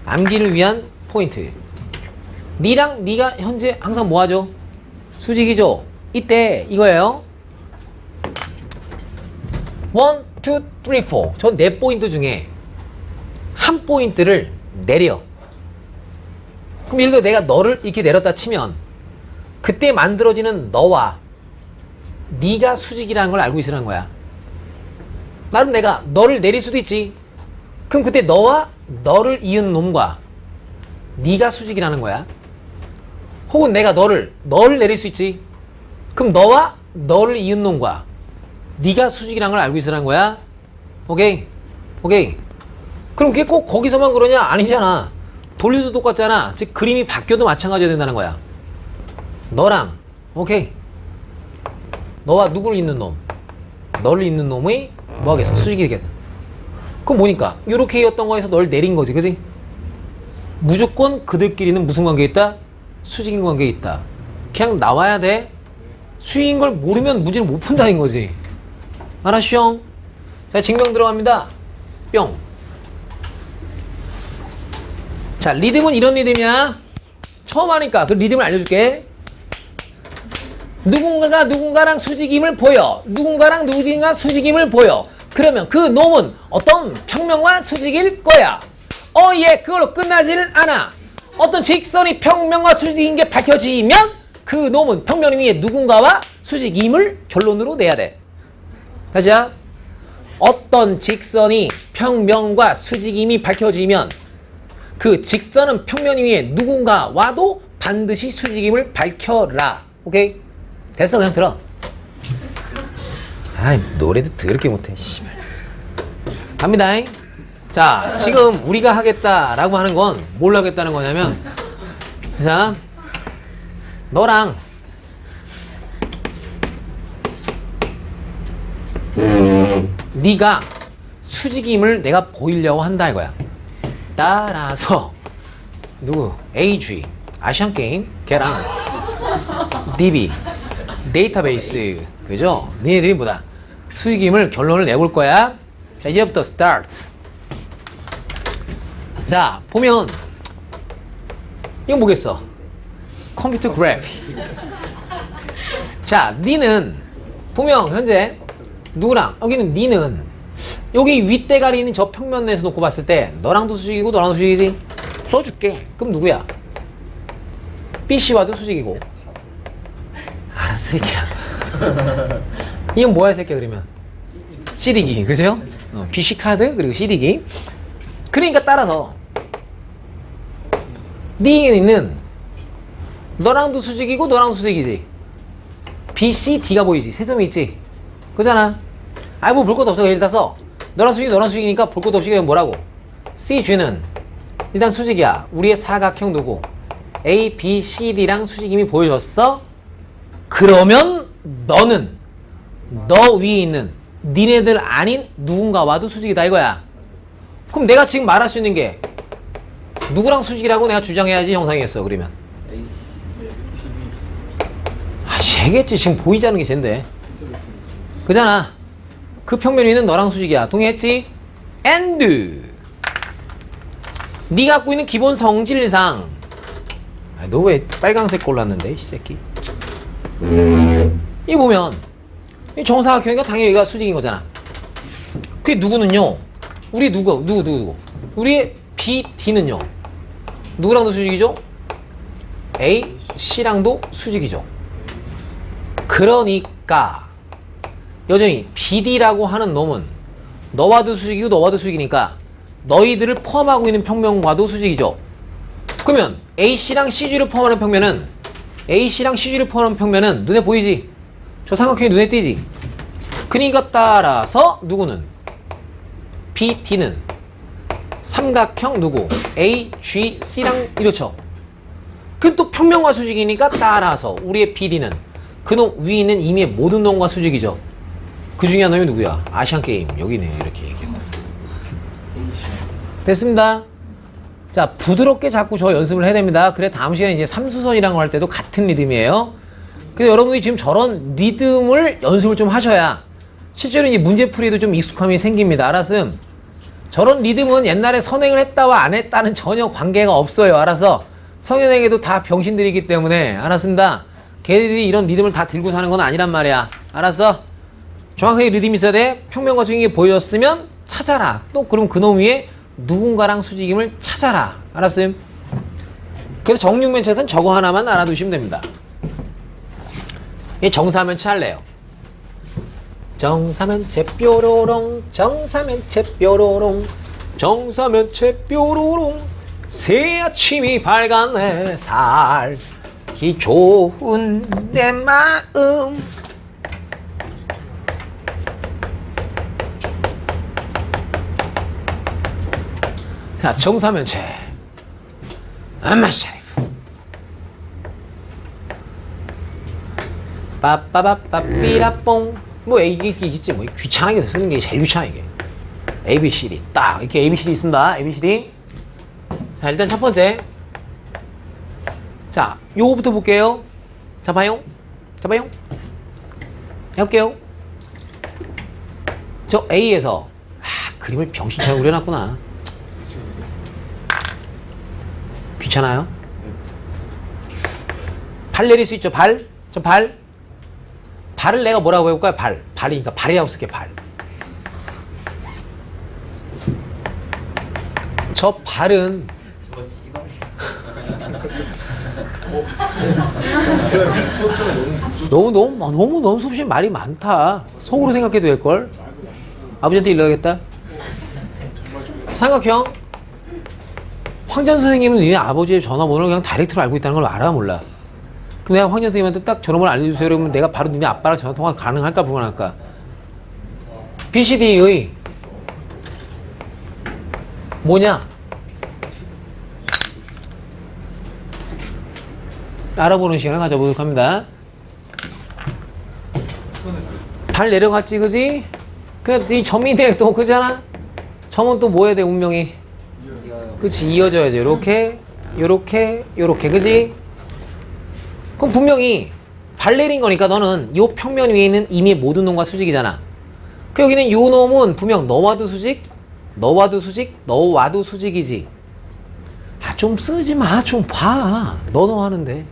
암기를 위한 포인트. 니랑 니가 현재 항상 뭐하죠? 수직이죠? 이때 이거예요. 1, 2, 3, 4 전 4포인트 중에 한 포인트를 내려. 그럼 예를 들어 내가 너를 이렇게 내렸다 치면 그때 만들어지는 너와 네가 수직이라는 걸 알고 있으라는 거야. 나름 내가 너를 내릴 수도 있지. 그럼 그때 너와 너를 이은 놈과 네가 수직이라는 거야. 혹은 내가 너를 내릴 수 있지. 그럼 너와 너를 이은 놈과 네가 수직이라는 걸 알고 있으라는 거야. 오케이? 오케이? 그럼 그게 꼭 거기서만 그러냐? 아니잖아. 돌려도 똑같잖아. 즉 그림이 바뀌어도 마찬가지가 된다는 거야. 너랑 오케이? 너와 누구를 잇는 놈? 너를 잇는 놈이 뭐 하겠어? 수직이 되겠다. 그럼 뭐니까? 요렇게 이었던 거에서 널 내린 거지, 그지? 무조건 그들끼리는 무슨 관계에 있다? 수직인 관계에 있다. 그냥 나와야 돼. 수직인 걸 모르면 문제를 못 푼다는 거지. 알았쇼? 자, 증명 들어갑니다. 뿅. 자, 리듬은 이런 리듬이야. 처음 하니까 그 리듬을 알려줄게. 누군가가 누군가랑 수직임을 보여. 누군가랑 누군가 수직임을 보여. 그러면 그 놈은 어떤 평면과 수직일 거야. 예, 그걸로 끝나지를 않아. 어떤 직선이 평면과 수직인 게 밝혀지면 그 놈은 평면 위에 누군가와 수직임을 결론으로 내야 돼. 다시야. 어떤 직선이 평면과 수직임이 밝혀지면 그 직선은 평면 위에 누군가와도 반드시 수직임을 밝혀라. 오케이? 됐어, 그냥 들어. 아이, 노래도 더럽게 못해. 씨발. 갑니다. 자, 지금 우리가 하겠다라고 하는 건 뭘 하겠다는 거냐면, 자, 너랑 네가 수직임을 내가 보이려고 한다 이거야. 따라서 누구? AG 아시안게임 걔랑 DB 데이터베이스 그죠? 니네들이 뭐다? 수익임을 결론을 내볼 거야. 자, 이제부터 스타트. 자, 보면 이건 뭐겠어? 컴퓨터 그래픽. 자, 니는 보면 현재 누구랑 여기는 니는 여기 윗대가리 있는 저 평면 내에서 놓고 봤을 때 너랑도 수직이고 너랑도 수직이지? 써줄게. 그럼 누구야? BC와도 수직이고. 알았어, 새끼야. 이건 뭐야, 새끼야, 그러면? CD기, 그죠? BC 카드, 그리고 CD기. 그러니까 따라서, 니는 너랑도 수직이고, 너랑도 수직이지? BC, D가 보이지? 세 점이 있지? 그잖아? 아이, 뭐 볼 것도 없어. 예를 들어서, 너랑 수직이, 너랑 수직이니까 볼 것도 없이 그냥 뭐라고? CG는 일단 수직이야. 우리의 사각형 누구? A, B, C, D랑 수직임이 보여줬어? 그러면 너는 너 위에 있는 니네들 아닌 누군가와도 수직이다 이거야. 그럼 내가 지금 말할 수 있는 게 누구랑 수직이라고 내가 주장해야지 형상이겠어. 그러면 쟤겠지. 지금 보이지 않는 게 쟤인데. 그잖아. 그 평면 위는 너랑 수직이야. 동의했지? and 네가 갖고 있는 기본 성질상 너 왜 빨강색 골랐는데 이 새끼. 이 보면 이 정사각형이니까 당연히 여기가 수직인 거잖아. 그게 누구는요? 우리 누구? 우리의 B, D는요? 누구랑도 수직이죠? A, C랑도 수직이죠. 그러니까 여전히 BD라고 하는 놈은 너와도 수직이고 너와도 수직이니까 너희들을 포함하고 있는 평면과도 수직이죠. 그러면 AC랑 CG를 포함하는 평면은 AC랑 CG를 포함하는 평면은 눈에 보이지? 저 삼각형이 눈에 띄지? 그러니까 따라서 누구는? BD는 삼각형 누구? AGC랑 이렇죠. 그럼 또 평면과 수직이니까 따라서 우리의 BD는 그놈 위에 있는 이미의 모든 놈과 수직이죠. 그 중에 한 놈이 누구야? 아시안게임 여기네. 이렇게 얘기했다. 됐습니다. 자, 부드럽게 자꾸 저 연습을 해야 됩니다. 그래 다음 시간에 이제 삼수선이라는 거 할 때도 같은 리듬이에요. 그래서 여러분들이 지금 저런 리듬을 연습을 좀 하셔야 실제로 이제 문제풀이도 좀 익숙함이 생깁니다. 알았음? 저런 리듬은 옛날에 선행을 했다와 안 했다는 전혀 관계가 없어요. 알아서 성인에게도 다 병신들이기 때문에 알았습니다. 걔들이 이런 리듬을 다 들고 사는 건 아니란 말이야. 알았어? 정확하게 리듬이 있어야 돼. 평면과 수직이 보였으면 찾아라. 또 그럼 그놈 위에 누군가랑 수직임을 찾아라. 알았음? 그래서 정육면체에서는 저거 하나만 알아두시면 됩니다. 이 정사면체 할래요. 정사면체 뾰로롱 정사면체 뾰로롱 정사면체 뾰로롱 새 아침이 밝은 햇살 이 좋은 내 마음. 자, 정사면체 암마샤리프 빠빠빠빠삐라뽕. 뭐 이게 있지. 뭐 귀찮게 쓰는 게 제일 귀찮아 이게. ABCD 딱 이렇게 ABCD 있습니다. ABCD. 자, 일단 첫 번째. 자, 요거부터 볼게요. 자, 봐요. 해볼게요. 저 A에서 그림을 병신처럼 그려놨구나. 귀찮아요? 발 내릴 수 있죠? 발? 저 발? 발을 내가 뭐라고 해볼까요? 발. 발이니까 발이라고 쓸게, 발. 저 발은 저거 씨발. 수업 시간에 너무 무섭. 너무 수업시간 말이 많다. 속으로 생각해도 될걸? 아버지한테 일러야겠다. 삼각형. 황전 선생님은 니네 아버지의 전화번호를 그냥 다이렉트로 알고 있다는 걸 알아, 몰라? 그럼 내가 황전 선생님한테 딱 전화번호 알려주세요. 그러면 내가 바로 니네 아빠랑 전화통화 가능할까, 불가능할까? BCD의 뭐냐? 알아보는 시간을 가져보도록 합니다. 발 내려갔지, 그지? 이 점인데 또 그잖아? 점은 또 뭐 해야 돼, 운명이? 그치, 이어져야지. 요렇게, 요렇게, 요렇게, 그지? 그럼 분명히 발 내린 거니까 너는 요 평면 위에 있는 이미 모든 놈과 수직이잖아. 그 여기는 요 놈은 분명 너와도 수직, 너와도 수직, 너와도 수직이지. 좀 쓰지 마. 좀 봐. 너 하는데.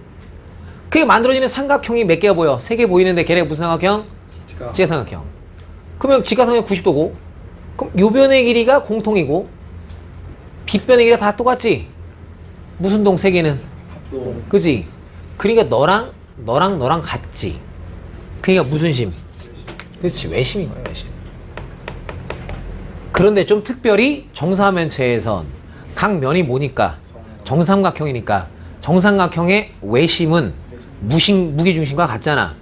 그게 만들어지는 삼각형이 몇 개가 보여? 3개 보이는데 걔네가 무슨 삼각형? 직각삼각형. 그러면 직각삼각형 90도고 그럼 요 변의 길이가 공통이고 빗변의 길이가 다 똑같지? 무슨 동 3개는? 합동. 그지? 그러니까 너랑 같지? 그러니까 무슨 심? 그렇지, 외심인 거야, 외심. 그런데 좀 특별히 정사면체에선 각 면이 뭐니까? 정삼각형이니까 정삼각형의 외심은 무게중심과 같잖아.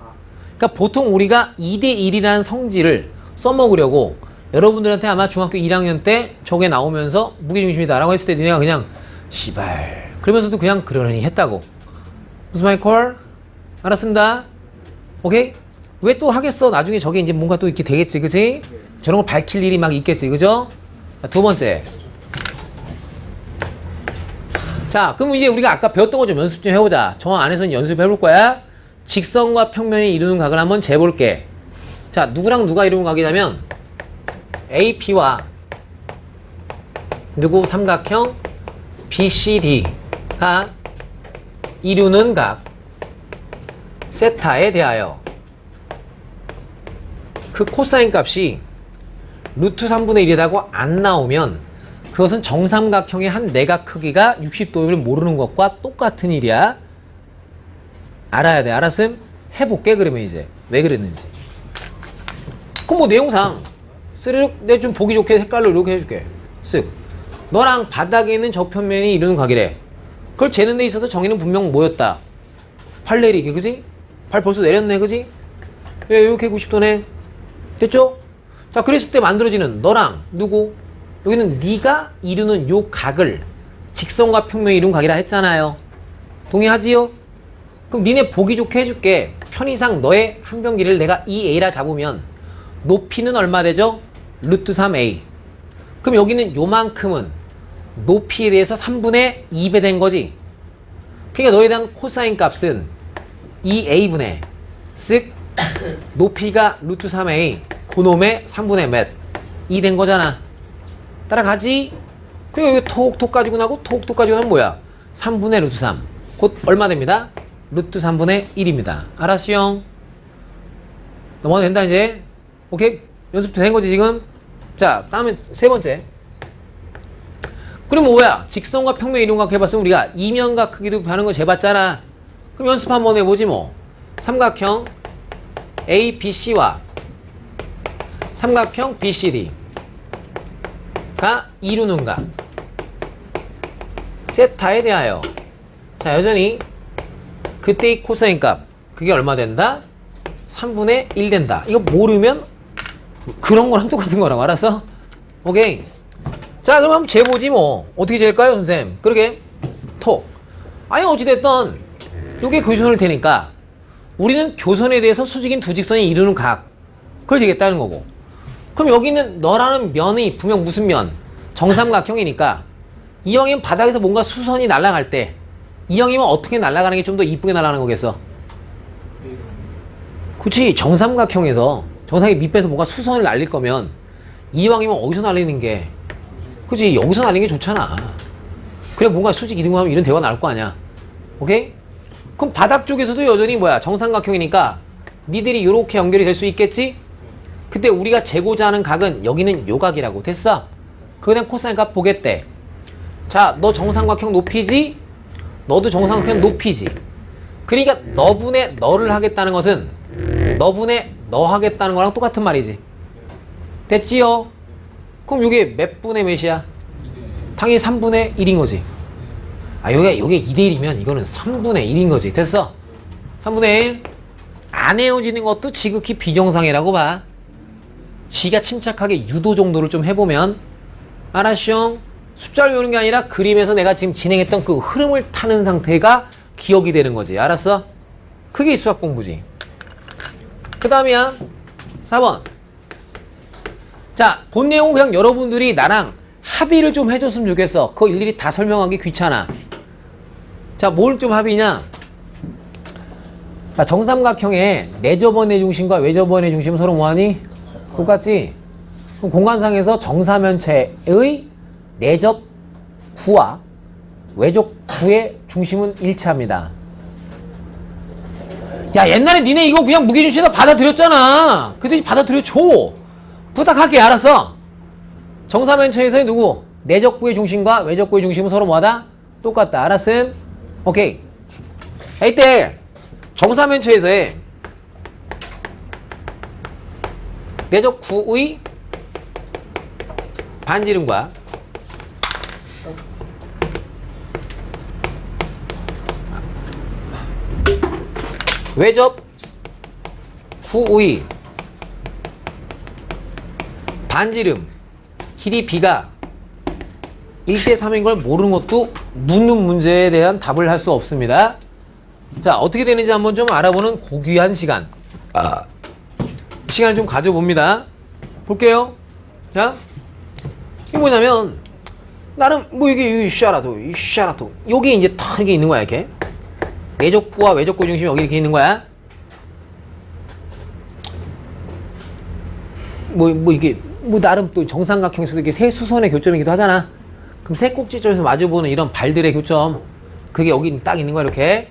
그러니까 보통 우리가 2대1이라는 성질을 써먹으려고 여러분들한테 아마 중학교 1학년 때 저게 나오면서 무게중심이다라고 했을 때 니네가 그냥 씨발 그러면서도 그냥 그러려니 했다고. 무슨 말이 콜? 알았습니다. 오케이? 왜 또 하겠어? 나중에 저게 이제 뭔가 또 이렇게 되겠지, 그치? 저런 걸 밝힐 일이 막 있겠지, 그죠? 자, 2번째. 자, 그럼 이제 우리가 아까 배웠던 거 좀 연습 좀 해보자. 저 안에서는 연습해볼 거야. 직선과 평면이 이루는 각을 한번 재볼게. 자, 누구랑 누가 이루는 각이냐면 AP와 누구 삼각형 BCD가 이루는 각 세타에 대하여 그 코사인 값이 루트 3분의 1이라고 안 나오면 그것은 정삼각형의 한 내각 크기가 60도를 모르는 것과 똑같은 일이야. 알아야 돼. 알았음? 해볼게. 그러면 이제 왜 그랬는지. 그럼 뭐 내용상 스르륵 내가 좀 보기 좋게 색깔로 이렇게 해줄게. 쓱. 너랑 바닥에 있는 저편면이 이루는 각이래. 그걸 재는 데 있어서 정의는 분명 뭐였다? 팔 내리기, 그지? 팔 벌써 내렸네, 그지? 예, 이렇게 90도네. 됐죠? 자, 그랬을 때 만들어지는 너랑 누구? 여기는 네가 이루는 요 각을 직선과 평면이 이룬 각이라 했잖아요. 동의하지요? 그럼 니네 보기 좋게 해줄게. 편의상 너의 한 변기를 내가 2a라 잡으면 높이는 얼마 되죠? 루트 3a. 그럼 여기는 요만큼은 높이에 대해서 3분의 2배 된 거지. 그러니까 너에 대한 코사인 값은 2a분의 쓱 높이가 루트 3a 그놈의 3분의 몇 2 된 거잖아. 따라가지? 그리고 여기 톡톡 가지고 나고 톡톡 가지고 나면 뭐야? 3분의 루트 3. 곧 얼마 됩니다? 루트 3분의 1입니다. 알았슈용? 넘어가도 된다 이제. 오케이? 연습도 된 거지 지금? 자, 다음에 3번째. 그럼 뭐야? 직선과 평면 이론각 해봤으면 우리가 이면각 크기도 하는 거 재봤잖아. 그럼 연습 한번 해보지 뭐. 삼각형 ABC와 삼각형 BCD가 이루는 각 세타에 대하여 자, 여전히 그때의 코사인 값 그게 얼마 된다? 3분의 1 된다. 이거 모르면 그런 거랑 똑같은 거라고. 알았어? 오케이. 자, 그럼 한번 재보지 뭐. 어떻게 재일까요, 선생님? 그러게 톡. 아니 어찌됐든 요게 교선일 테니까 우리는 교선에 대해서 수직인 두 직선이 이루는 각 그걸 재겠다는 거고. 그럼 여기 있는 너라는 면이 분명 무슨 면? 정삼각형이니까 이 형이면 바닥에서 뭔가 수선이 날아갈 때 이 형이면 어떻게 날아가는 게 좀 더 이쁘게 날아가는 거겠어? 그치. 정삼각형에서 정상의 밑에서 뭔가 수선을 날릴 거면 이왕이면 어디서 날리는 게 그치. 여기서 날리는 게 좋잖아. 그래 뭔가 수직 이등분하면 이런 대화가 나올 거 아니야. 오케이? 그럼 바닥 쪽에서도 여전히 뭐야 정삼각형이니까 니들이 요렇게 연결이 될 수 있겠지? 그때 우리가 재고자 하는 각은 여기는 요 각이라고. 됐어? 그냥 코사인 값 보겠대. 자, 너 정삼각형 높이지? 너도 정삼각형 높이지? 그러니까 너분의 너를 하겠다는 것은 너분의 너 하겠다는 거랑 똑같은 말이지. 됐지요? 그럼 요게 몇 분의 몇이야? 당연히 3분의 1인 거지. 아, 요게 2대1이면 이거는 3분의 1인 거지. 됐어? 3분의 1. 안 헤어지는 것도 지극히 비정상이라고 봐. 지가 침착하게 유도 정도를 좀 해보면 알았쇼? 숫자를 외우는 게 아니라 그림에서 내가 지금 진행했던 그 흐름을 타는 상태가 기억이 되는 거지. 알았어? 그게 수학 공부지. 그 다음이야 4번. 자, 본 내용 그냥 여러분들이 나랑 합의를 좀 해줬으면 좋겠어. 그거 일일이 다 설명하기 귀찮아. 자, 뭘 좀 합의냐? 자, 정삼각형의 내접원의 중심과 외접원의 중심은 서로 뭐하니? 똑같지? 그럼 공간상에서 정사면체의 내접 구와 외접 구의 중심은 일치합니다. 야, 옛날에 니네 이거 그냥 무게중심에다 받아들였잖아. 그 대신 받아들여줘. 부탁할게. 알았어? 정사면체에서의 누구? 내접 구의 중심과 외접 구의 중심은 서로 뭐하다? 똑같다. 알았음? 오케이. 이때 정사면체에서의 내접 구의 반지름과 외접 구의 반지름 길이 b가 1대3인 걸 모르는 것도 묻는 문제에 대한 답을 할 수 없습니다. 자, 어떻게 되는지 한번 좀 알아보는 고귀한 시간. 시간을 좀 가져봅니다. 볼게요. 자, 이게 뭐냐면 나름 뭐 이게 샤라토 여기 이제 딱 이게 있는 거야. 이렇게 내접구와 외접구 중심이 여기 이렇게 있는 거야. 뭐 이게 뭐 나름 또 정삼각형에서도 이렇게 세 수선의 교점이기도 하잖아. 그럼 세 꼭지점에서 마주보는 이런 발들의 교점, 그게 여기 딱 있는 거야. 이렇게.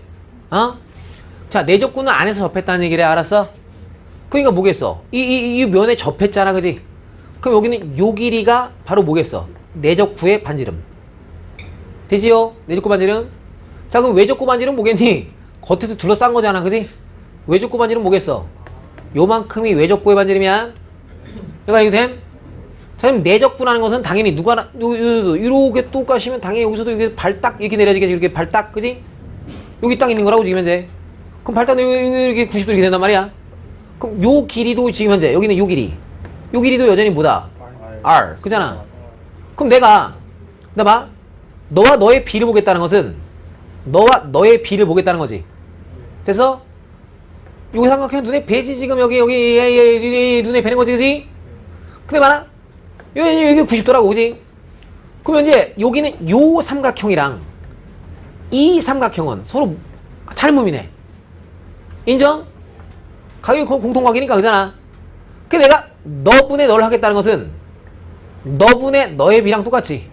자, 내접구는 안에서 접했다는 얘기래. 알았어? 그러니까 뭐겠어? 이 면에 접했잖아. 그지? 그럼 여기는 요 길이가 바로 뭐겠어? 내접구의 반지름. 되지요? 내접구 반지름. 자, 그럼 외접구 반지름 뭐겠니? 겉에서 둘러싼 거잖아. 그지? 외접구 반지름 뭐겠어? 요만큼이 외접구의 반지름이야. 내가 이거 됨? 자, 그럼 내접구라는 것은 당연히 누가 이렇게 뚝 가시면 당연히 여기서도 이게 발딱 이렇게 내려지겠지. 이렇게 발딱. 그지? 여기 딱 있는 거라고 지금 현재. 그럼 발딱 이렇게 90도 이렇게 된단 말이야. 그럼 요 길이도 지금 현재 여기는 요 길이. 요 길이도 여전히 뭐다? R. 그잖아. 그럼 내가 봐. 너와 너의 B를 보겠다는 것은 너와 너의 B를 보겠다는 거지. 됐어? 요거 삼각형 눈에 뵈지. 지금 여기 눈에 뵈는 거지. 그지? 근데 봐라. 여기 90도라고. 그지? 그러면 이제 여기는 요 삼각형이랑 이 삼각형은 서로 다른 몸이네. 인정? 가격이 공통각이니까. 그잖아. 근데 내가 너분의 너를 하겠다는 것은 너분의 너의 B랑 똑같지.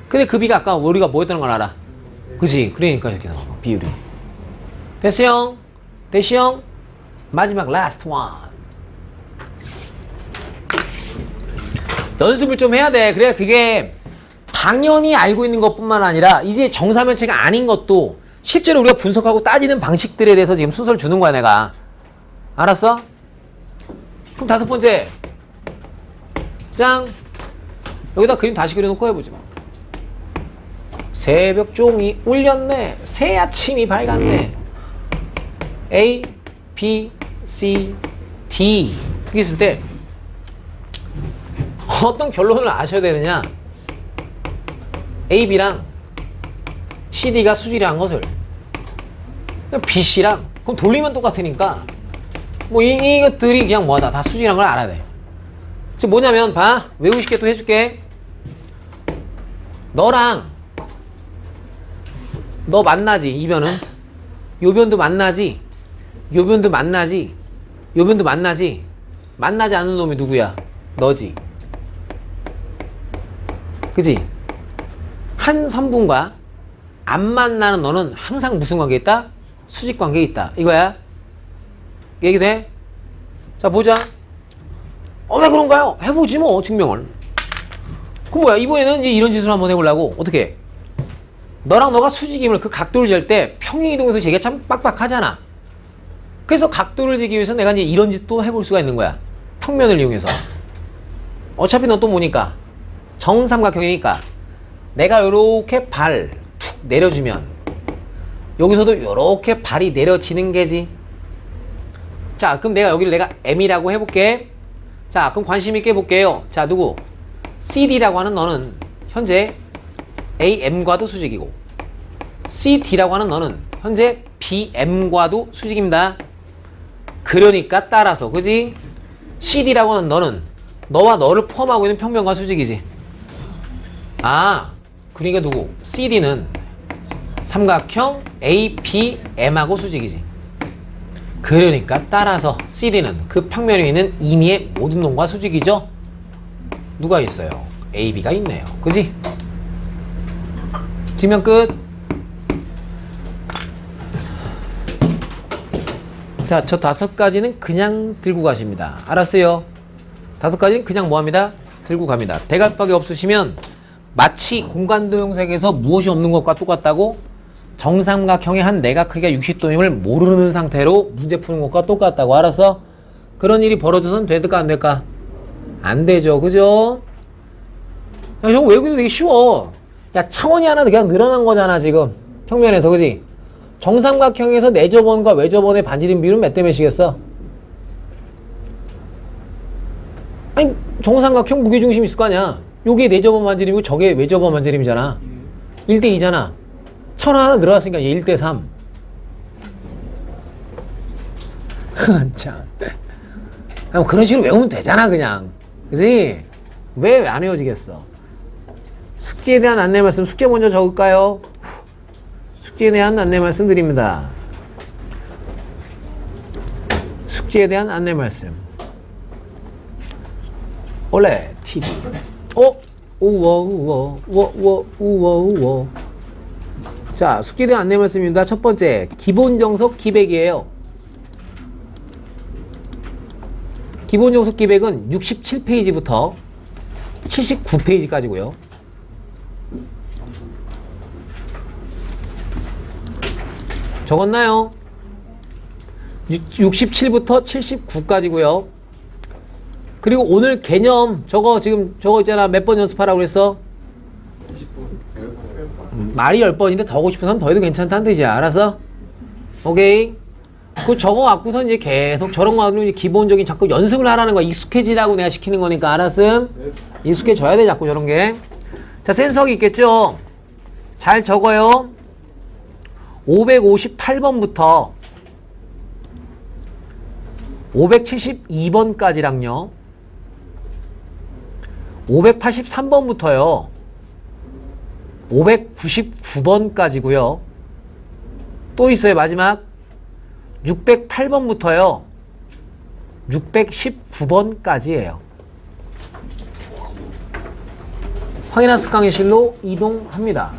근데 그 B가 아까 우리가 뭐였다는 걸 알아. 그지? 그러니까 이렇게 나와. 비율이. 됐어요? 됐어요? 마지막 라스트 원. 연습을 좀 해야 돼. 그래야 그게 당연히 알고 있는 것뿐만 아니라 이제 정사면체가 아닌 것도 실제로 우리가 분석하고 따지는 방식들에 대해서 지금 순서를 주는 거야. 내가. 알았어? 그럼 다섯 번째. 짱. 여기다 그림 다시 그려놓고 해보지 뭐. 새벽 종이 울렸네. 새 아침이 밝았네. A, B, C, D 이렇게 있을 때 어떤 결론을 아셔야 되느냐. A, B랑 C, D가 수질이한 것을 B, C랑 그럼 돌리면 똑같으니까 뭐 이것들이 그냥 뭐다 다 수질이란 걸 알아야 돼. 지금 뭐냐면 봐. 외우기 쉽게 또 해줄게. 너랑 너 만나지. 이 변은 요 변도 만나지. 요 변도 만나지. 요 변도 만나지? 만나지 않는 놈이 누구야? 너지. 그지? 한 선분과 안 만나는 너는 항상 무슨 관계에 있다? 수직 관계에 있다. 이거야? 얘기돼? 자, 보자. 왜 그런가요? 해보지 뭐, 증명을. 그럼 뭐야? 이번에는 이제 이런 짓을 한번 해보려고. 어떻게? 너랑 너가 수직임을 그 각도를 잴 때 평행이동에서 재기가 참 빡빡하잖아. 그래서 각도를 재기 위해서 내가 이제 이런 짓도 해볼 수가 있는 거야. 평면을 이용해서. 어차피 너 또 뭐니까? 정삼각형이니까. 내가 요렇게 발 툭 내려주면 여기서도 요렇게 발이 내려지는 게지. 자, 그럼 여기를 내가 M이라고 해볼게. 자, 그럼 관심 있게 볼게요. 자, 누구? CD라고 하는 너는 현재 AM과도 수직이고, CD라고 하는 너는 현재 BM과도 수직입니다. 그러니까 따라서, 그지? CD라고 하는 너는 너와 너를 포함하고 있는 평면과 수직이지. 아, 그러니까 누구? CD는 삼각형 ABM하고 수직이지. 그러니까 따라서 CD는 그 평면에 있는 임의의 모든 놈과 수직이죠. 누가 있어요? AB가 있네요. 그지? 증명 끝. 자, 저 5가지는 그냥 들고 가십니다. 알았어요? 5가지는 그냥 뭐합니다? 들고 갑니다. 대갈박이 없으시면 마치 공간도형색에서 무엇이 없는 것과 똑같다고 정삼각형의 한 내각 크기가 60도임을 모르는 상태로 문제 푸는 것과 똑같다고. 알았어? 그런 일이 벌어져서는 될까 안 될까? 안 되죠. 그죠? 야, 저거 외우기도 되게 쉬워. 야, 차원이 하나 그냥 늘어난 거잖아, 지금. 평면에서, 그지? 정삼각형에서 내저번과 외저번의 반지름 비율은 몇 대 몇이겠어? 아니, 정삼각형 무게중심 있을 거 아니야. 요게 내저번 반지름이고 저게 외저번 반지름이잖아. 1대 2잖아. 천 하나 늘어났으니까 얘 1대 3. 참. 그런 식으로 외우면 되잖아, 그냥. 그지? 왜 안 외워지겠어? 숙제에 대한 안내 말씀, 숙제 먼저 적을까요? 숙제에 대한 안내 말씀 드립니다. 숙제에 대한 안내 말씀. 원래 TV. 우와. 자, 숙제에 대한 안내 말씀입니다. 첫 번째, 기본 정석 기백이에요. 기본 정석 기백은 67페이지부터 79페이지까지고요. 적었나요? 67부터 79까지고요. 그리고 오늘 개념 저거 있잖아. 몇 번 연습하라고 그랬어? 말이 10번인데 더 하고 싶으면 더 해도 괜찮다는 뜻이야. 알았어? 오케이. 그 저거 갖고서 이제 계속 저런 거 갖고 기본적인 자꾸 연습을 하라는 거야. 익숙해지라고 내가 시키는 거니까. 알았음? 익숙해져야 돼, 자꾸 저런 게. 자, 센서기 있겠죠? 잘 적어요. 558번부터 572번까지랑요. 583번부터요. 599번까지고요. 또 있어요, 마지막. 608번부터요. 619번까지예요. 확인한 습강의실로 이동합니다.